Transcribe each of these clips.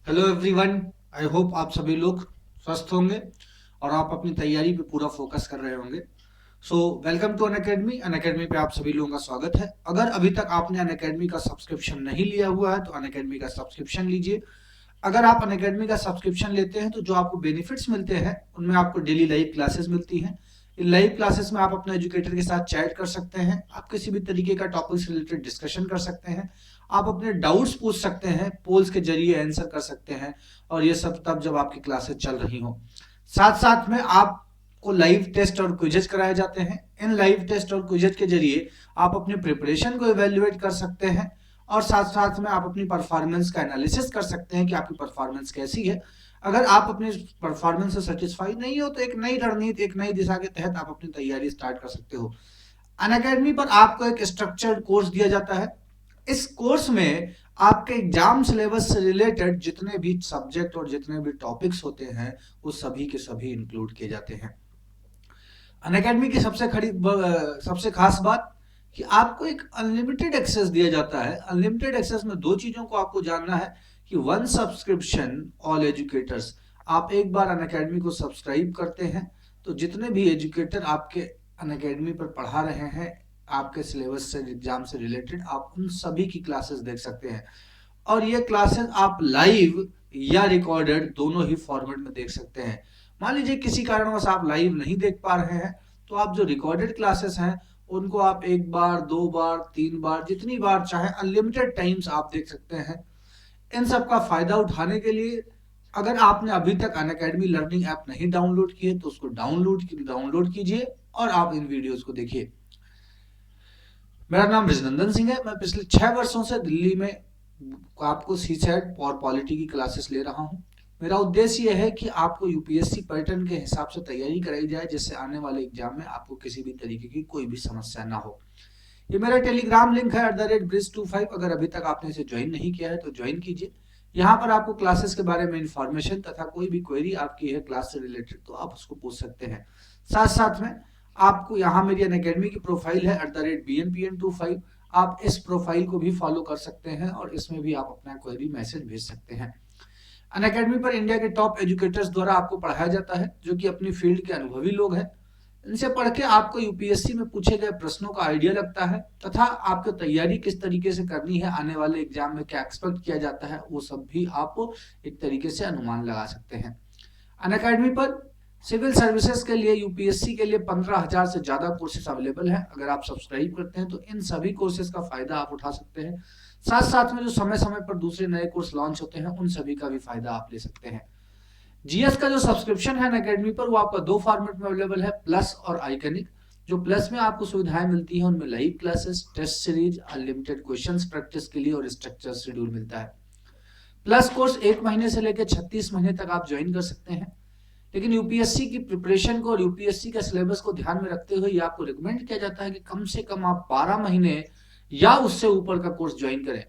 Hello everyone. I hope आप सभी लोग स्वस्थ होंगे और आप अपनी तैयारी पे पूरा फोकस कर रहे होंगे। So welcome to Unacademy पे आप सभी लोगों का स्वागत है। अगर अभी तक आपने अन अकेडमी का सब्सक्रिप्शन नहीं लिया हुआ है तो अन अकेडमी का सब्सक्रिप्शन लीजिए। अगर आप अन अकेडमी का सब्सक्रिप्शन लेते हैं तो जो आपको बेनिफिट्स मिलते हैं उनमें आपको डेली लाइव क्लासेस मिलती हैं। इन लाइव क्लासेस में आप अपने एजुकेटर के साथ चैट कर सकते हैं, आप किसी भी तरीके का टॉपिक से रिलेटेड डिस्कशन कर सकते हैं, आप अपने डाउट्स पूछ सकते हैं, पोल्स के जरिए आंसर कर सकते हैं। और ये सब तब जब आपकी क्लासेस चल रही हो। साथ साथ में आपको लाइव टेस्ट और क्विजेज कराए जाते हैं। इन लाइव टेस्ट और क्विजेज के जरिए आप अपने प्रिपरेशन को इवेल्युएट कर सकते हैं और साथ साथ में आप अपनी परफॉर्मेंस का एनालिसिस कर सकते हैं कि आपकी परफॉर्मेंस कैसी है। अगर आप अपने परफॉर्मेंस से सेटिस्फाई नहीं हो तो एक नई रणनीति, एक नई दिशा के तहत आप अपनी तैयारी स्टार्ट कर सकते हो। अन अकेडमी पर आपको एक स्ट्रक्चर्ड कोर्स दिया जाता है। इस कोर्स में आपके एग्जाम सिलेबस से रिलेटेड जितने भी सब्जेक्ट और जितने भी टॉपिक्स होते हैं वो सभी के सभी इंक्लूड किए जाते हैं। अन अकेडमी की सबसे खास बात कि आपको एक अनलिमिटेड एक्सेस दिया जाता है। अनलिमिटेड एक्सेस में दो चीजों को आपको जानना है कि वन सब्सक्रिप्शन ऑल एजुकेटर्स। आप एक बार अन अकेडमी को सब्सक्राइब करते हैं तो जितने भी एजुकेटर आपके अन अकेडमी पर पढ़ा रहे हैं, आपके सिलेबस से, एग्जाम से रिलेटेड, आप उन सभी की क्लासेस देख सकते हैं। और ये क्लासेस आप लाइव या रिकॉर्डेड दोनों ही फॉर्मेट में देख सकते हैं। मान लीजिए किसी कारणवश आप लाइव नहीं देख पा रहे हैं तो आप जो रिकॉर्डेड क्लासेस हैं उनको आप एक बार, दो बार, तीन बार, जितनी बार चाहे अनलिमिटेड टाइम्स आप देख सकते हैं। इन सब का फायदा उठाने के लिए अगर आपने अभी तक अन अकेडमी लर्निंग ऐप नहीं डाउनलोड की है तो उसको डाउनलोड कीजिए और आप इन वीडियोस को देखिए। मेरा नाम रिजनंदन सिंह है। मैं पिछले 6 वर्षों से दिल्ली में आपको सीसेट और पॉलिटी की क्लासेस ले रहा हूँ। मेरा उद्देश्य यह है कि आपको यूपीएससी पैटर्न के हिसाब से तैयारी कराई जाए जिससे आने वाले एग्जाम में आपको किसी भी तरीके की कोई भी समस्या ना हो। ये मेरा टेलीग्राम लिंक है @bridge25। अगर अभी तक आपने इसे ज्वाइन नहीं किया है तो ज्वाइन कीजिए। यहाँ पर आपको क्लासेस के बारे में इंफॉर्मेशन तथा कोई भी क्वेरी आपकी है क्लास से रिलेटेड तो आप उसको पूछ सकते हैं। साथ साथ में आपको यहाँ मेरी अन अकेडमी की प्रोफाइल है @bnpn25। आप इस प्रोफाइल को भी फॉलो कर सकते हैं और इसमें भी आप अपना क्वेरी मैसेज भेज सकते हैं। अन अकेडमी पर इंडिया के टॉप एजुकेटर्स द्वारा आपको पढ़ाया जाता है जो कि अपनी फील्ड के अनुभवी लोग हैं। इनसे पढ़ के आपको यूपीएससी में पूछे गए प्रश्नों का आइडिया लगता है तथा आपकी तैयारी किस तरीके से करनी है, आने वाले एग्जाम में क्या एक्सपेक्ट किया जाता है, वो सब भी आप एक तरीके से अनुमान लगा सकते हैं। अन अकेडमी पर सिविल सर्विसेज के लिए, यूपीएससी के लिए 15,000 से ज्यादा कोर्सेज अवेलेबल हैं। अगर आप सब्सक्राइब करते हैं तो इन सभी कोर्सेज का फायदा आप उठा सकते हैं। साथ साथ में जो समय समय पर दूसरे नए कोर्स लॉन्च होते हैं उन सभी का भी फायदा आप ले सकते हैं। जीएस का जो सब्सक्रिप्शन है अकेडमी पर वो आपका दो फॉर्मेट में अवेलेबल है, प्लस और आइकनिक। जो प्लस में आपको सुविधाएं मिलती हैं उनमें live classes, test series, unlimited questions practice के लिए और स्ट्रक्चर शेड्यूल मिलता है। प्लस कोर्स 1 महीने से लेकर 36 महीने तक आप ज्वाइन कर सकते हैं। लेकिन यूपीएससी की प्रिपरेशन को और यूपीएससी के सिलेबस को ध्यान में रखते हुए आपको रिकमेंड किया जाता है कि कम से कम आप 12 महीने या उससे ऊपर का कोर्स ज्वाइन करें।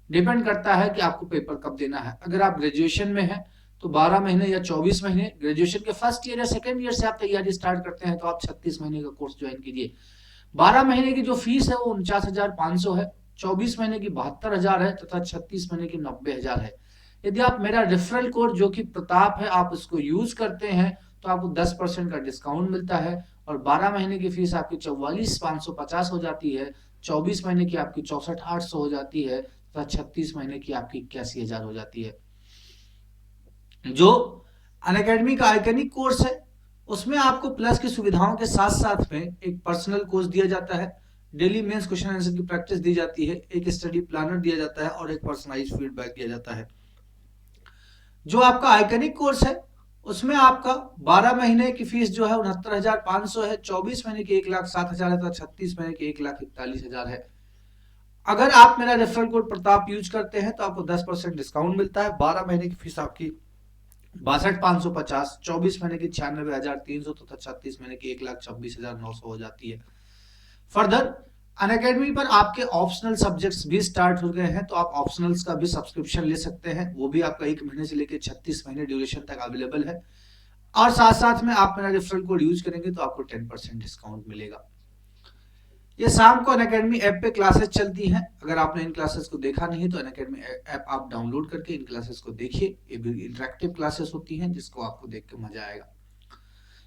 डिपेंड करता है कि आपको पेपर कब देना है। अगर आप ग्रेजुएशन में हैं तो 12 महीने या 24 महीने, ग्रेजुएशन के फर्स्ट ईयर या सेकेंड ईयर से आप तैयारी स्टार्ट करते हैं तो आप 36 महीने का कोर्स ज्वाइन कीजिए। 12 महीने की जो फीस है वो 49,500 है, 24 महीने की 72,000 है तथा 36 महीने की 90,000 है। यदि आप मेरा रेफरल कोड जो कि प्रताप है आप उसको यूज करते हैं तो आपको 10% का डिस्काउंट मिलता है और 12 महीने की फीस आपकी 44,550 हो जाती है, 24 महीने की आपकी 64,800 हो जाती है तथा 36 महीने की आपकी 81,000 हो जाती है। जो अनअकैडमी का आइकनिक कोर्स है उसमें आपको प्लस की सुविधाओं के साथ साथ में एक पर्सनल कोर्स दिया जाता है, डेली मेंस क्वेश्चन आंसर की प्रैक्टिस दी जाती है, एक स्टडी प्लानर दिया जाता है और एक पर्सनलाइज्ड फीडबैक दिया जाता है। जो आपका आइकनिक कोर्स है उसमें आपका 12 महीने की फीस जो है 69,500 है, 24 महीने की 1,07,000 है तथा 36 महीने की 1,41,000 है। अगर आप मेरा रेफरल कोड प्रताप यूज करते हैं तो आपको 10% डिस्काउंट मिलता है। 12 महीने की फीस आपकी 62,550, 24 महीने की 96,300 तथा 36 महीने की 1,26,900 हो जाती है। फर्दर अनअकैडमी पर आपके ऑप्शनल सब्जेक्ट्स भी स्टार्ट हो गए हैं तो आप ऑप्शनल्स का भी सब्सक्रिप्शन ले सकते हैं। वो भी आपका 1 महीने से लेकर 36 महीने ड्यूरेशन तक अवेलेबल है और साथ साथ में आप मेरा रेफरल कोड यूज करेंगे तो आपको 10% डिस्काउंट मिलेगा। ये शाम को अनअकैडमी ऐप पे क्लासेस चलती हैं। अगर आपने इन क्लासेस को देखा नहीं तो अनअकैडमी ऐप आप डाउनलोड करके इन क्लासेस को देखिए। ये भी इंटरेक्टिव क्लासेस होती हैं जिसको आपको देख के मजा आएगा।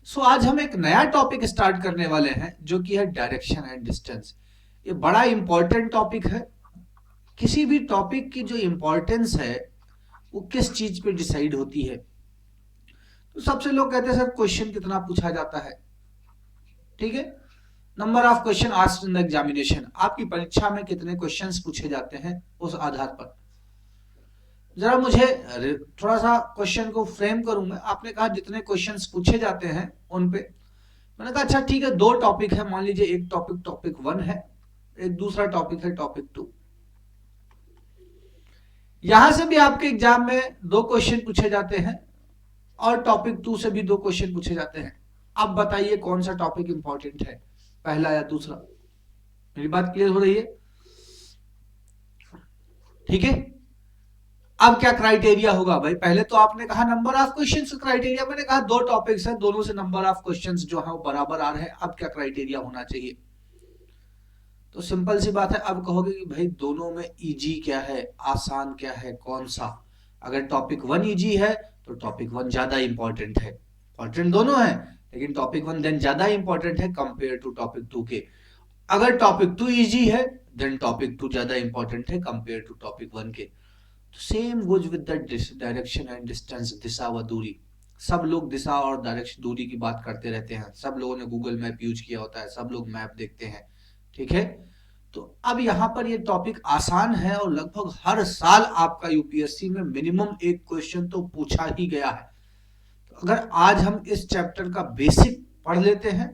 सो आज हम एक नया टॉपिक स्टार्ट करने वाले हैं जो कि है डायरेक्शन एंड डिस्टेंस। ये बड़ा इंपॉर्टेंट टॉपिक है। किसी भी टॉपिक की जो इंपॉर्टेंस है वो किस चीज पे डिसाइड होती है। तो सबसे लोग कहते हैं सर क्वेश्चन कितना पूछा जाता है, ठीक है, number of question asked in the examination, आपकी परीक्षा में कितने क्वेश्चंस पूछे जाते हैं उस आधार पर। जरा मुझे थोड़ा सा क्वेश्चन को फ्रेम करूं मैं। आपने कहा जितने क्वेश्चंस पूछे जाते हैं उन पे, मैंने कहा अच्छा ठीक है, दो टॉपिक है, मान लीजिए एक टॉपिक टॉपिक 1 है, एक दूसरा टॉपिक है टॉपिक 2। यहां से भी आपके एग्जाम में 2 क्वेश्चन पूछे जाते हैं और टॉपिक 2 से भी 2 क्वेश्चन पूछे जाते हैं। अब बताइए कौन सा टॉपिक इंपॉर्टेंट है, पहला या दूसरा। मेरी बात क्लियर हो रही है? ठीक है। अब क्या क्राइटेरिया होगा भाई? पहले तो आपने कहा नंबर ऑफ क्वेश्चंस का क्राइटेरिया, मैंने कहा 2 टॉपिक्स हैं, दोनों से नंबर ऑफ क्वेश्चंस जो है वो बराबर आ रहे हैं। अब क्या क्राइटेरिया होना चाहिए? तो सिंपल सी बात है। अब कहोगे कि भाई दोनों में इजी क्या है, आसान क्या है, कौन सा? अगर टॉपिक 1 इजी है तो टॉपिक 1 ज्यादा इंपॉर्टेंट है। इंपॉर्टेंट दोनों है लेकिन टॉपिक 1 देन ज्यादा इंपॉर्टेंट है कंपेयर टू टॉपिक 2 के। अगर टॉपिक 2 इजी है देन टॉपिक 2 ज्यादा इंपॉर्टेंट है कंपेयर टू टॉपिक 1 के। Same goes with the direction and distance, दिशा व दूरी। सब लोग दिशा और डायरेक्शन दूरी की बात करते रहते हैं। सब लोगों ने गूगल मैप यूज किया होता है, सब लोग मैप देखते हैं, ठीक है। तो अब यहाँ पर ये टॉपिक आसान है और लगभग हर साल आपका यूपीएससी में मिनिमम एक क्वेश्चन तो पूछा ही गया है। तो अगर आज हम इस चैप्टर का बेसिक पढ़ लेते हैं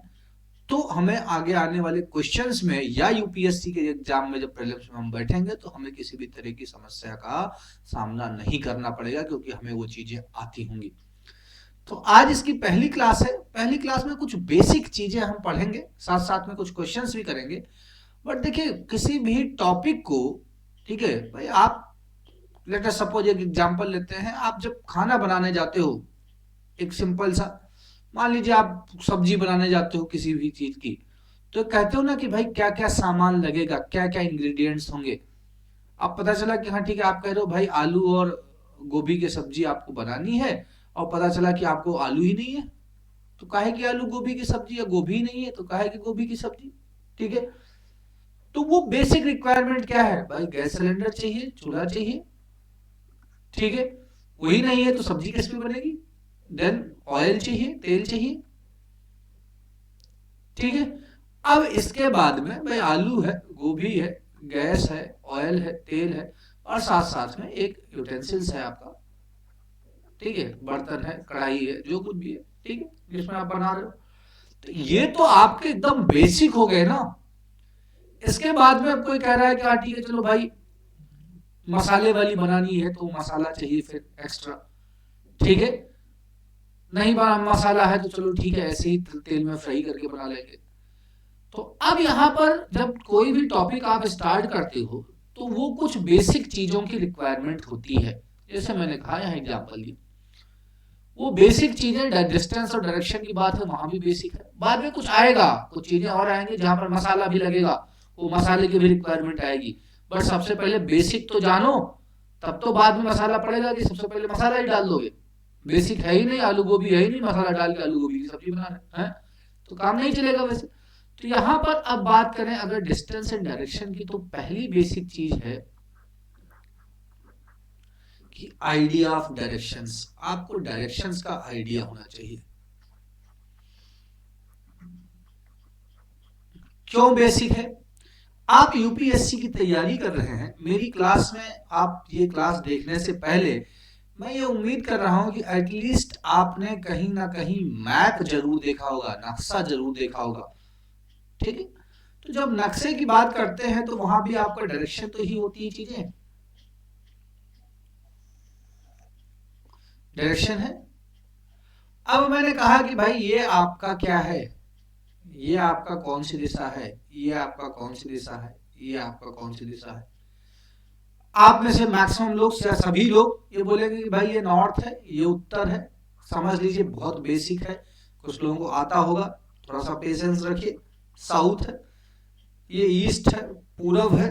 तो हमें आगे आने वाले क्वेश्चंस में या यूपीएससी के एग्जाम में जब प्रीलिम्स में हम बैठेंगे तो हमें किसी भी तरह की समस्या का सामना नहीं करना पड़ेगा क्योंकि हमें वो चीजें आती होंगी। तो आज इसकी पहली क्लास है। पहली क्लास में कुछ बेसिक चीजें हम पढ़ेंगे, साथ साथ में कुछ क्वेश्चंस भी करेंगे। बट देखिए किसी भी टॉपिक को, ठीक है भाई, आप लेट अस सपोज एक एग्जांपल लेते हैं। आप जब खाना बनाने जाते हो, एक सिंपल सा मान लीजिए आप सब्जी बनाने जाते हो किसी भी चीज की, तो कहते हो ना कि भाई क्या क्या सामान लगेगा, क्या क्या इंग्रेडिएंट्स होंगे। अब पता चला कि हाँ ठीक है, आप कह रहे हो भाई आलू और गोभी की सब्जी आपको बनानी है और पता चला कि आपको आलू ही नहीं है, तो काहे की आलू गोभी की सब्जी, या गोभी ही नहीं है तो काहे की गोभी की सब्जी, ठीक है। तो वो बेसिक रिक्वायरमेंट क्या है भाई? गैस सिलेंडर चाहिए, चूल्हा चाहिए, ठीक है। वही नहीं है तो सब्जी किस पे बनेगी? देन ऑयल चाहिए, तेल चाहिए, ठीक है। अब इसके बाद में भाई आलू है, गोभी है, गैस है, ऑयल है, तेल है और साथ साथ में एक यूटेंसिल्स है आपका, ठीक है, बर्तन है, कढ़ाई है, जो कुछ भी है, ठीक है, जिसमें आप बना रहे हो। तो ये तो आपके एकदम बेसिक हो गए ना। इसके बाद में अब कोई कह रहा है कि हाँ ठीक है चलो भाई मसाले वाली बनानी है तो मसाला चाहिए फिर एक्स्ट्रा, ठीक है। नहीं बना मसाला है तो चलो ठीक है ऐसे ही तेल में फ्राई करके बना लेंगे। तो अब यहाँ पर जब कोई भी टॉपिक आप स्टार्ट करते हो तो वो कुछ बेसिक चीजों की रिक्वायरमेंट होती है। जैसे मैंने कहा यहाँ एग्जाम्पल दिया, वो बेसिक चीजें, डिस्टेंस और डायरेक्शन की बात है, वहां भी बेसिक है। बाद में कुछ आएगा, कुछ चीजें और आएंगी जहां पर मसाला भी लगेगा, वो मसाले की भी रिक्वायरमेंट आएगी। बट सबसे पहले बेसिक तो जानो, तब तो बाद में मसाला पड़ेगा कि सबसे पहले मसाला ही डाल दोगे। बेसिक है ही नहीं, आलू गोभी है ही नहीं, मसाला डाल के आलू गोभी की सब्जी बना रहे हैं तो काम नहीं चलेगा वैसे। तो यहाँ पर अब बात करें अगर डिस्टेंस एंड डायरेक्शन की, तो पहली बेसिक चीज है कि आइडिया ऑफ डायरेक्शंस। आपको डायरेक्शंस का आइडिया होना चाहिए। क्यों बेसिक है? आप यूपीएससी की तैयारी कर रहे हैं, मेरी क्लास में आप ये क्लास देखने से पहले मैं ये उम्मीद कर रहा हूं कि एटलीस्ट आपने कहीं ना कहीं मैप जरूर देखा होगा, नक्शा जरूर देखा होगा, ठीक है। तो जब नक्शे की बात करते हैं तो वहां भी आपका डायरेक्शन तो ही होती है, चीजें डायरेक्शन है। अब मैंने कहा कि भाई ये आपका क्या है, ये आपका कौन सी दिशा है, ये आपका कौन सी दिशा है, ये आपका कौन सी दिशा है। आप में से मैक्सिमम लोग या सभी लोग ये बोलेंगे कि भाई ये नॉर्थ है, ये उत्तर है। समझ लीजिए बहुत बेसिक है, कुछ लोगों को आता होगा, थोड़ा सा पेशेंस रखिए। साउथ है, ये ईस्ट है, पूरब है,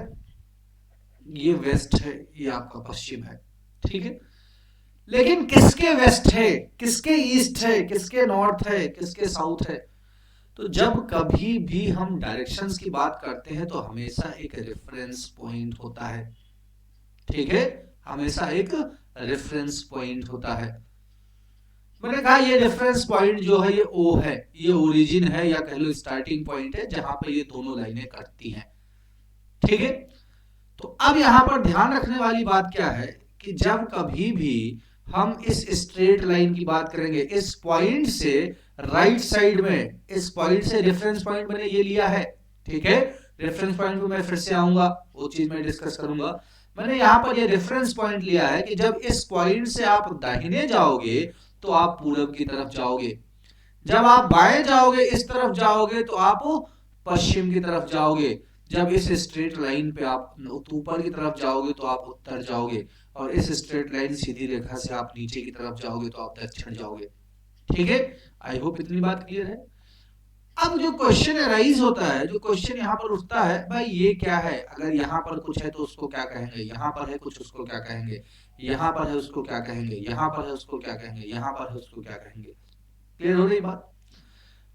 ये वेस्ट है, ये आपका पश्चिम है, ठीक है। लेकिन किसके वेस्ट है, किसके ईस्ट है, किसके नॉर्थ है, किसके साउथ है? तो जब कभी भी हम डायरेक्शंस की बात करते हैं तो हमेशा एक रेफरेंस पॉइंट होता है, ठीक है, हमेशा एक रेफरेंस पॉइंट होता है। मैंने कहा ये रेफरेंस पॉइंट जो है ये ओ है, ये ओरिजिन है या कह लो स्टार्टिंग पॉइंट है जहां पे ये दोनों लाइनें कटती हैं, ठीक है। तो अब यहां पर ध्यान रखने वाली बात क्या है कि जब कभी भी हम इस स्ट्रेट लाइन की बात करेंगे, इस पॉइंट से राइट साइड में, इस पॉइंट से रेफरेंस पॉइंट मैंने ये लिया है, ठीक है। रेफरेंस पॉइंट पे मैं फिर से आऊंगा, वो चीज मैं डिस्कस करूंगा। मैंने यहां पर ये रेफरेंस पॉइंट लिया है कि जब इस पॉइंट से आप दाहिने जाओगे तो आप पूरब की तरफ जाओगे, जब आप बाएं जाओगे इस तरफ जाओगे तो आप पश्चिम की तरफ जाओगे, जब इस स्ट्रेट लाइन पे आप ऊपर की तरफ जाओगे तो आप उत्तर जाओगे, और इस स्ट्रेट लाइन सीधी रेखा से आप नीचे की तरफ जाओगे तो आप दक्षिण जाओगे, ठीक है। आई होप इतनी बात क्लियर है। अब जो क्वेश्चन अराइज होता है, जो क्वेश्चन यहाँ पर उठता है, भाई ये क्या है, अगर यहाँ पर कुछ है तो उसको क्या कहेंगे, यहाँ पर है कुछ उसको क्या कहेंगे, यहाँ पर है उसको क्या कहेंगे, यहाँ पर है उसको क्या कहेंगे, यहाँ पर है उसको क्या कहेंगे। क्लियर हो रही बात?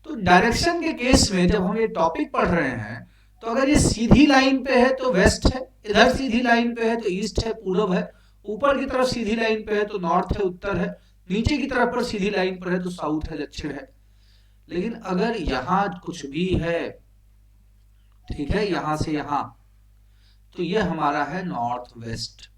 तो डायरेक्शन के केस में जब हम ये टॉपिक पढ़ रहे हैं तो अगर ये सीधी लाइन पे है तो वेस्ट है, इधर सीधी लाइन पे है तो ईस्ट है, पूरब है, ऊपर की तरफ सीधी लाइन पे है तो नॉर्थ है, उत्तर है, नीचे की तरफ पर सीधी लाइन पर है तो साउथ है, दक्षिण है। लेकिन अगर यहां कुछ भी है, ठीक है, यहां से यहां, तो ये हमारा है नॉर्थ वेस्ट।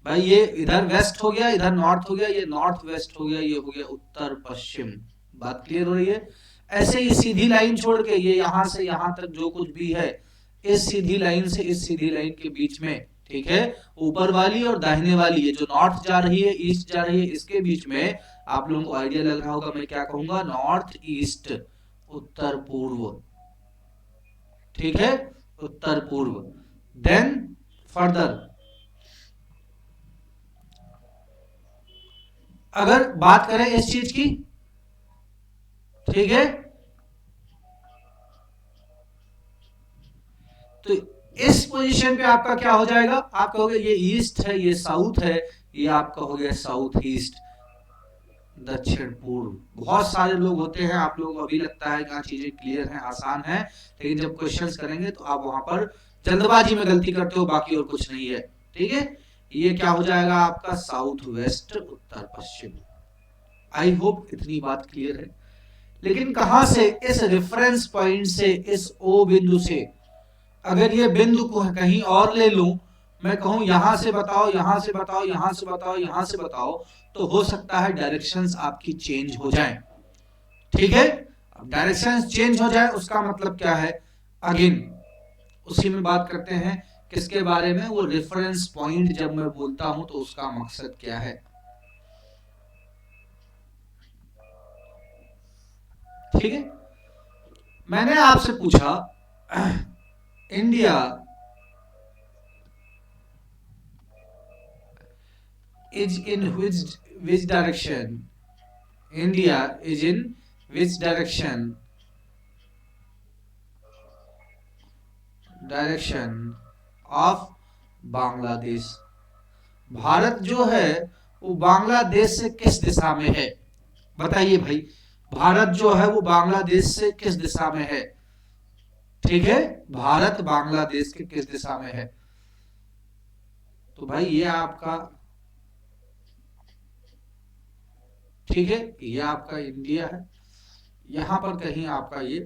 भाई ये इधर वेस्ट हो गया, इधर नॉर्थ हो गया, ये नॉर्थ वेस्ट हो गया, ये हो गया उत्तर पश्चिम। बात क्लियर हो रही है? ऐसे ही सीधी लाइन छोड़ के ये यहां से यहां तक जो कुछ भी है, इस सीधी लाइन से इस सीधी लाइन के बीच में, ठीक है, ऊपर वाली और दाहिने वाली, ये जो नॉर्थ जा रही है, ईस्ट जा रही है, इसके बीच में आप लोगों को आइडिया लग रहा होगा मैं क्या कहूंगा, नॉर्थ ईस्ट, उत्तर पूर्व, ठीक है, उत्तर पूर्व। देन फर्दर अगर बात करें इस चीज की, ठीक है, तो इस पोजीशन पे आपका क्या हो जाएगा, आप कहोगे ये ईस्ट है, ये साउथ है, ये आपका हो गया साउथ ईस्ट, दक्षिण पूर्व। बहुत सारे लोग होते हैं, आप लोगों को अभी लगता है कि चीजें क्लियर हैं, आसान है, लेकिन जब क्वेश्चंस करेंगे तो आप वहां पर जल्दबाजी में गलती करते हो, बाकी और कुछ नहीं है, ठीक है। ये क्या हो जाएगा आपका south west, Uttar Paschim. I hope इतनी बात क्लियर है। लेकिन कहां से, इस रेफरेंस पॉइंट से, इस ओ बिंदु से, अगर ये बिंदु को कहीं और ले लूं, मैं कहूं यहां से बताओ, यहां से बताओ, यहां से बताओ, यहां से बताओ, तो हो सकता है डायरेक्शंस आपकी चेंज हो जाएं, ठीक है। अब डायरेक्शंस चेंज हो जाए उसका मतलब क्या है, अगेन उसी में बात करते हैं किसके बारे में, वो रेफरेंस पॉइंट जब मैं बोलता हूं तो उसका मकसद क्या है, ठीक है। मैंने आपसे पूछा India is in which direction, India is in which direction of Bangladesh. Bharat जो है वो बांग्लादेश से किस दिशा में है, बताइए भाई, भारत जो है वो बांग्लादेश से किस दिशा में है, ठीक है, भारत बांग्लादेश के किस दिशा में है। तो भाई ये आपका, ठीक है, ये आपका इंडिया है, यहां पर कहीं आपका ये,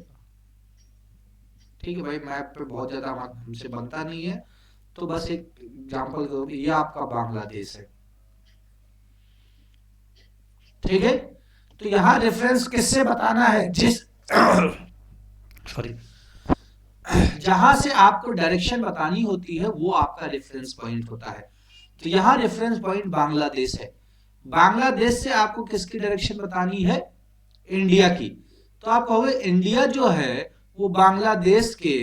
ठीक है भाई, मैप पे बहुत ज्यादा हमसे बनता नहीं है, तो बस एक एग्जांपल, ये आपका बांग्लादेश है, ठीक है। तो यहां रेफरेंस किससे बताना है, जिस सॉरी जहां से आपको डायरेक्शन बतानी होती है वो आपका रेफरेंस पॉइंट होता है। तो यहां रेफरेंस पॉइंट बांग्लादेश है, बांग्लादेश से आपको किसकी डायरेक्शन बतानी है, इंडिया की। तो आप कहोगे इंडिया जो है वो बांग्लादेश के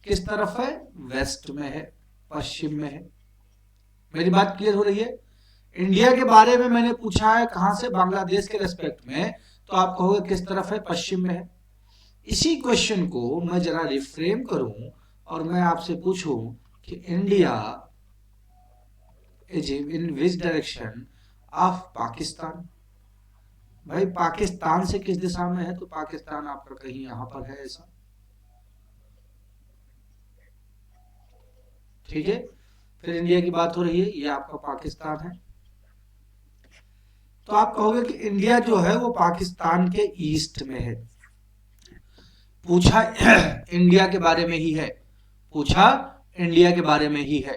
किस तरफ है, वेस्ट में है, पश्चिम में है। मेरी बात क्लियर हो रही है? इंडिया के बारे में मैंने पूछा है कहां से, बांग्लादेश के रेस्पेक्ट में, तो आप कहोगे किस तरफ है, पश्चिम में है। इसी क्वेश्चन को मैं जरा रिफ्रेम करूं और मैं आपसे पूछूं कि India is in which direction of Pakistan. भाई पाकिस्तान से किस दिशा में है, तो पाकिस्तान आपका कहीं यहां पर है ऐसा, ठीक है। फिर इंडिया की बात हो रही है, ये आपका पाकिस्तान है, तो आप कहोगे कि इंडिया जो है वो पाकिस्तान के ईस्ट में है। पूछा इंडिया के बारे में ही है, पूछा इंडिया के बारे में ही है,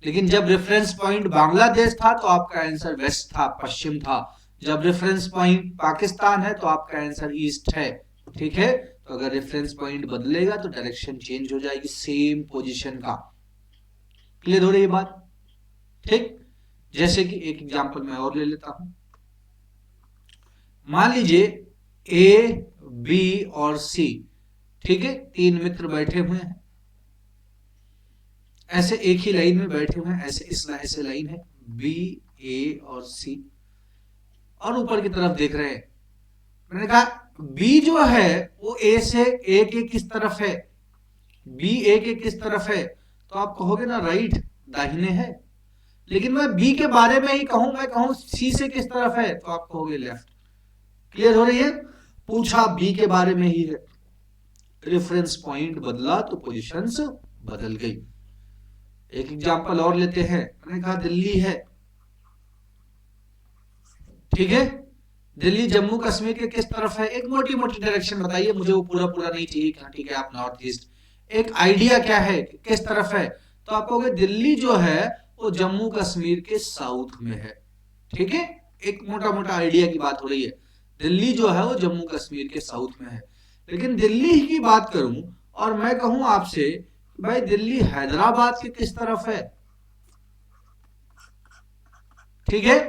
लेकिन जब रेफरेंस पॉइंट बांग्लादेश था तो आपका आंसर वेस्ट था, पश्चिम था। जब रेफरेंस पॉइंट पाकिस्तान है तो आपका आंसर ईस्ट है, ठीक है। तो अगर रेफरेंस पॉइंट बदलेगा तो डायरेक्शन चेंज हो जाएगी सेम पोजीशन का। क्लियर हो रही है बात, ठीक। जैसे कि एक एग्जांपल मैं और ले लेता हूं, मान लीजिए ए बी और सी, ठीक है, तीन मित्र बैठे हुए हैं, ऐसे एक ही लाइन में बैठे हुए हैं, ऐसे लाइन है बी ए और सी, और ऊपर की तरफ देख रहे हैं। मैंने कहा बी जो है वो ए के किस तरफ है, बी ए के किस तरफ है, तो आप कहोगे ना राइट, दाहिने है। लेकिन मैं बी के बारे में ही कहूं, मैं कहूं सी से किस तरफ है, तो आप कहोगे लेफ्ट। क्लियर हो रही है, पूछा बी के बारे में ही है, रेफरेंस पॉइंट बदला तो पोजीशंस बदल गई। एक एग्जांपल और लेते हैं, मैंने कहा दिल्ली है, ठीक है, दिल्ली जम्मू कश्मीर के किस तरफ है, एक मोटी मोटी डायरेक्शन बताइए मुझे, वो पूरा पूरा नहीं चाहिए, ठीक है आप नॉर्थ ईस्ट, एक आइडिया क्या है किस तरफ है, तो आप कहोगे दिल्ली जो है वो जम्मू कश्मीर के साउथ में है, ठीक है। एक मोटा मोटा आइडिया की बात हो रही है, दिल्ली जो है वो जम्मू कश्मीर के साउथ में है। लेकिन दिल्ली की बात करूं और मैं कहूं आपसे भाई दिल्ली हैदराबाद के किस तरफ है, ठीक है,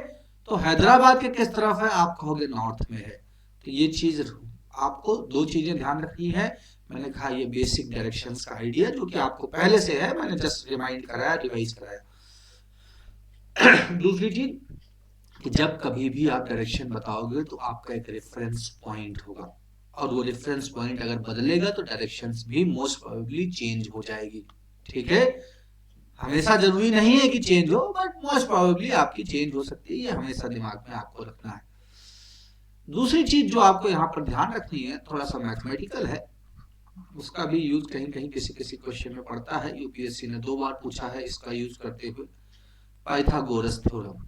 तो हैदराबाद के किस तरफ है, आप कहोगे नॉर्थ में है। तो ये चीज आपको दो चीजें ध्यान रखनी है। मैंने कहा ये बेसिक डायरेक्शंस का आइडिया जो कि आपको पहले से है, मैंने जस्ट रिमाइंड कराया, रिवाइज कराया। दूसरी चीज कि जब कभी भी आप डायरेक्शन बताओगे तो आपका एक रेफरेंस पॉइंट होगा, और वो रेफरेंस पॉइंट अगर बदलेगा तो डायरेक्शंस भी मोस्ट प्रोबेबली चेंज हो जाएगी, ठीक है। हमेशा जरूरी नहीं है कि चेंज हो, बट मोस्ट प्रोबेबली आपकी चेंज हो सकती है, ये हमेशा दिमाग में आपको रखना है। दूसरी चीज जो आपको यहाँ पर ध्यान रखनी है, थोड़ा सा मैथमेटिकल है, उसका भी यूज कहीं कहीं किसी किसी क्वेश्चन में पड़ता है, यूपीएससी ने 2 बार पूछा है इसका यूज करते हुए, पाइथागोरस थ्योरम,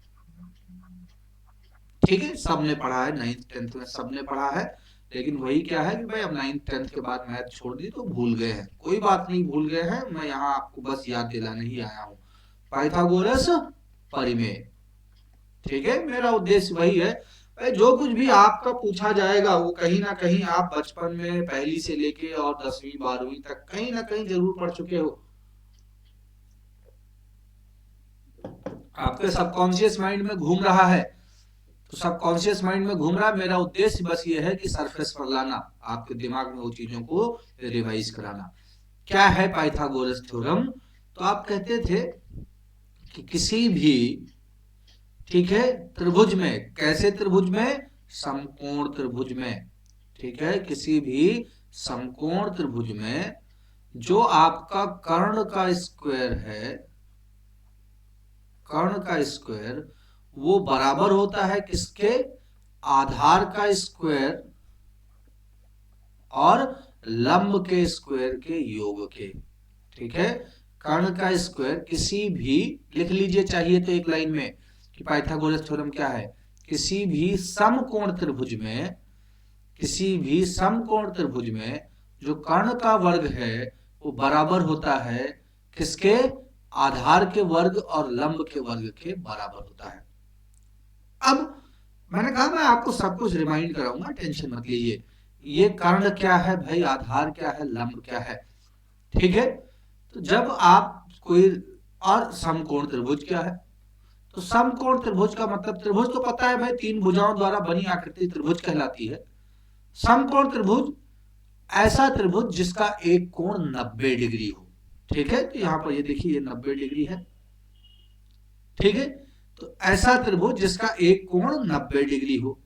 ठीक है, सबने पढ़ा है, 9th 10th में सबने पढ़ा है। लेकिन वही क्या है कि भाई अब 9th 10th के बाद मैथ छोड़ दी तो भूल गए हैं, कोई बात नहीं, भूल गए हैं, मैं यहाँ आपको बस याद दिलाने ही आया हूँ, पाइथागोरस परिमेय, ठीक है। मेरा उद्देश्य वही है भाई, जो कुछ भी आपका पूछा जाएगा वो कहीं ना कहीं आप बचपन में पहली से लेके और 10वीं 12वीं तक कहीं ना कहीं जरूर पढ़ चुके हो, आपके सबकॉन्शियस माइंड में घूम रहा है, तो सबकॉन्शियस माइंड में घूम रहा है। मेरा उद्देश्य बस ये है कि सरफेस पर लाना, आपके दिमाग में वो चीजों को रिवाइज कराना। क्या है पाइथागोरस थ्योरम, तो आप कहते थे कि किसी भी, ठीक है, त्रिभुज में, कैसे त्रिभुज में, समकोण त्रिभुज में, ठीक है, किसी भी समकोण त्रिभुज में जो आपका कर्ण का स्क्वायर है, कर्ण का स्क्वायर वो बराबर होता है किसके, आधार का स्क्वायर और लंब के स्क्वायर के योग के, ठीक है। कर्ण का स्क्वायर किसी भी, लिख लीजिए चाहिए तो एक लाइन में कि पाइथागोरस थ्योरम क्या है, किसी भी समकोण त्रिभुज में, किसी भी समकोण त्रिभुज में जो कर्ण का वर्ग है वो बराबर होता है किसके, आधार के वर्ग और लंब के वर्ग के बराबर होता है। अब मैंने कहा मैं आपको सब कुछ रिमाइंड कराऊंगा, टेंशन मत लीजिए। ये कर्ण क्या है भाई, आधार क्या है, लंब क्या है, ठीक है। तो जब आप कोई, और समकोण त्रिभुज क्या है, तो समकोण त्रिभुज का मतलब, त्रिभुज तो पता है भाई, 3 भुजाओं द्वारा बनी आकृति त्रिभुज कहलाती है। समकोण त्रिभुज ऐसा त्रिभुज जिसका एक कोण 90 डिग्री हो, ठीक है। तो यहां पर ये देखिए ये 90 डिग्री है, ठीक है। तो ऐसा त्रिभुज जिसका एक कोण 90 डिग्री हो,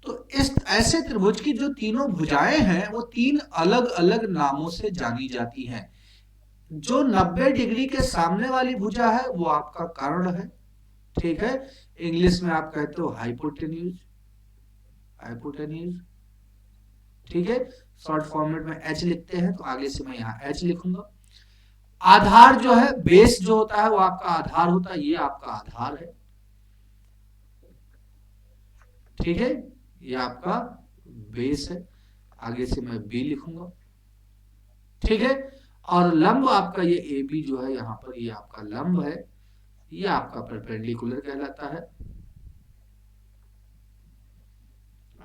तो इस ऐसे त्रिभुज की जो तीनों भुजाएं हैं वो तीन अलग अलग नामों से जानी जाती हैं। जो 90 डिग्री के सामने वाली भुजा है वो आपका कर्ण है, ठीक है, इंग्लिश में आप कहते हो हाइपोटेन्यूज, हाइपोटेन्यूज, ठीक है, शॉर्ट फॉर्मेट में एच लिखते हैं तो आगे से मैं यहाँ एच लिखूंगा। आधार जो है, बेस जो होता है वो आपका आधार होता है, ये आपका आधार है, ठीक है, ये आपका बेस है, आगे से मैं बी लिखूंगा, ठीक है। और लंब आपका ये ए बी जो है यहाँ पर, ये आपका लंब है, ये आपका परपेंडिकुलर कहलाता है,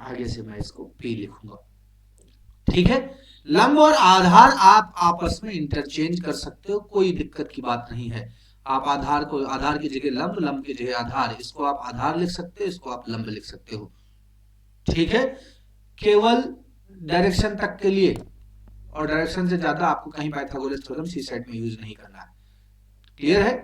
आगे से मैं इसको पी लिखूंगा, ठीक है। लंब और आधार आप आपस में इंटरचेंज कर सकते हो, कोई दिक्कत की बात नहीं है। आप आधार को आधार की जगह लंब, लंब की जगह आधार, इसको आप आधार लिख सकते हो, इसको आप लंब लिख सकते हो, ठीक है। केवल डायरेक्शन तक के लिए, और डायरेक्शन से ज्यादा आपको कहीं पाइथागोरस थ्योरम सी सेट में यूज नहीं करना है, क्लियर है।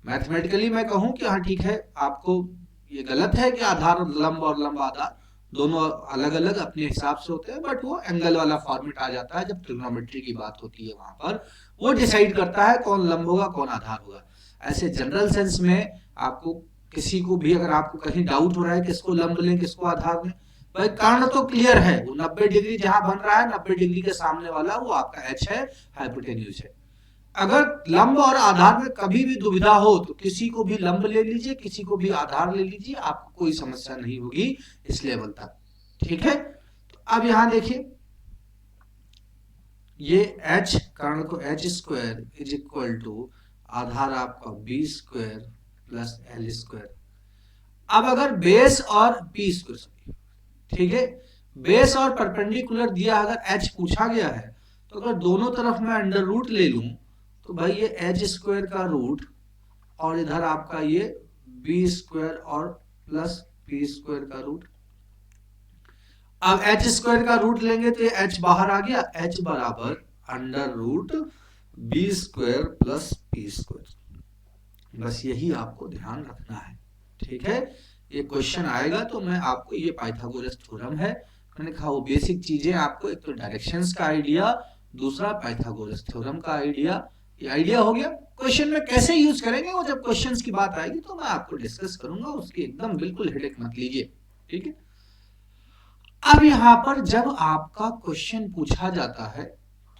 मैथमेटिकली मैं कहूं कि हाँ ठीक है, आपको ये गलत है कि आधार लंब और लंब आधार दोनों अलग अलग अपने हिसाब से होते हैं, बट वो एंगल वाला फॉर्मेट आ जाता है जब ट्रिग्नोमेट्री की बात होती है, वहां पर वो डिसाइड करता है कौन लंब होगा कौन आधार होगा। ऐसे जनरल सेंस में आपको किसी को भी अगर आपको कहीं डाउट हो रहा है किसको लंब लें किसको आधार लें, भाई कारण तो क्लियर है, वो 90 डिग्री जहां बन रहा है 90 डिग्री के सामने वाला वो आपका एच है, हाइपोटेन्यूज है। अगर लंब और आधार में कभी भी दुविधा हो तो किसी को भी लंब ले लीजिए, किसी को भी आधार ले लीजिए, आपको कोई समस्या नहीं होगी इस लेवल तक, ठीक है। तो अब यहां देखिए, ये h कारण को H square is equal to आधार आपका B square plus L square. अब अगर बेस और बी स्क्वायर, ठीक है, बेस और परपेंडिकुलर दिया, अगर h पूछा गया है तो अगर दोनों तरफ मैं अंडर रूट ले लूं तो भाई ये एच स्क्वायर का रूट और इधर आपका ये बी स्क्वायर और प्लस पी स्क्वायर का रूट। अब एच स्क्वायर का रूट लेंगे तो ये एच बाहर आ गया, एच बराबर under root B square plus P square. बस यही आपको ध्यान रखना है, ठीक है। ये क्वेश्चन आएगा तो मैं आपको, ये पाइथागोरस थ्योरम है, मैंने कहा वो बेसिक चीजें आपको, एक तो डायरेक्शंस का आइडिया, दूसरा पाइथागोरस थ्योरम का आइडिया, ये आइडिया हो गया। क्वेश्चन में कैसे यूज करेंगे वो जब क्वेश्चंस की बात आएगी तो मैं आपको डिस्कस करूंगा, उसकी एकदम बिल्कुल हेडेक मत लीजिए, ठीक है। अब यहां पर जब आपका क्वेश्चन पूछा जाता है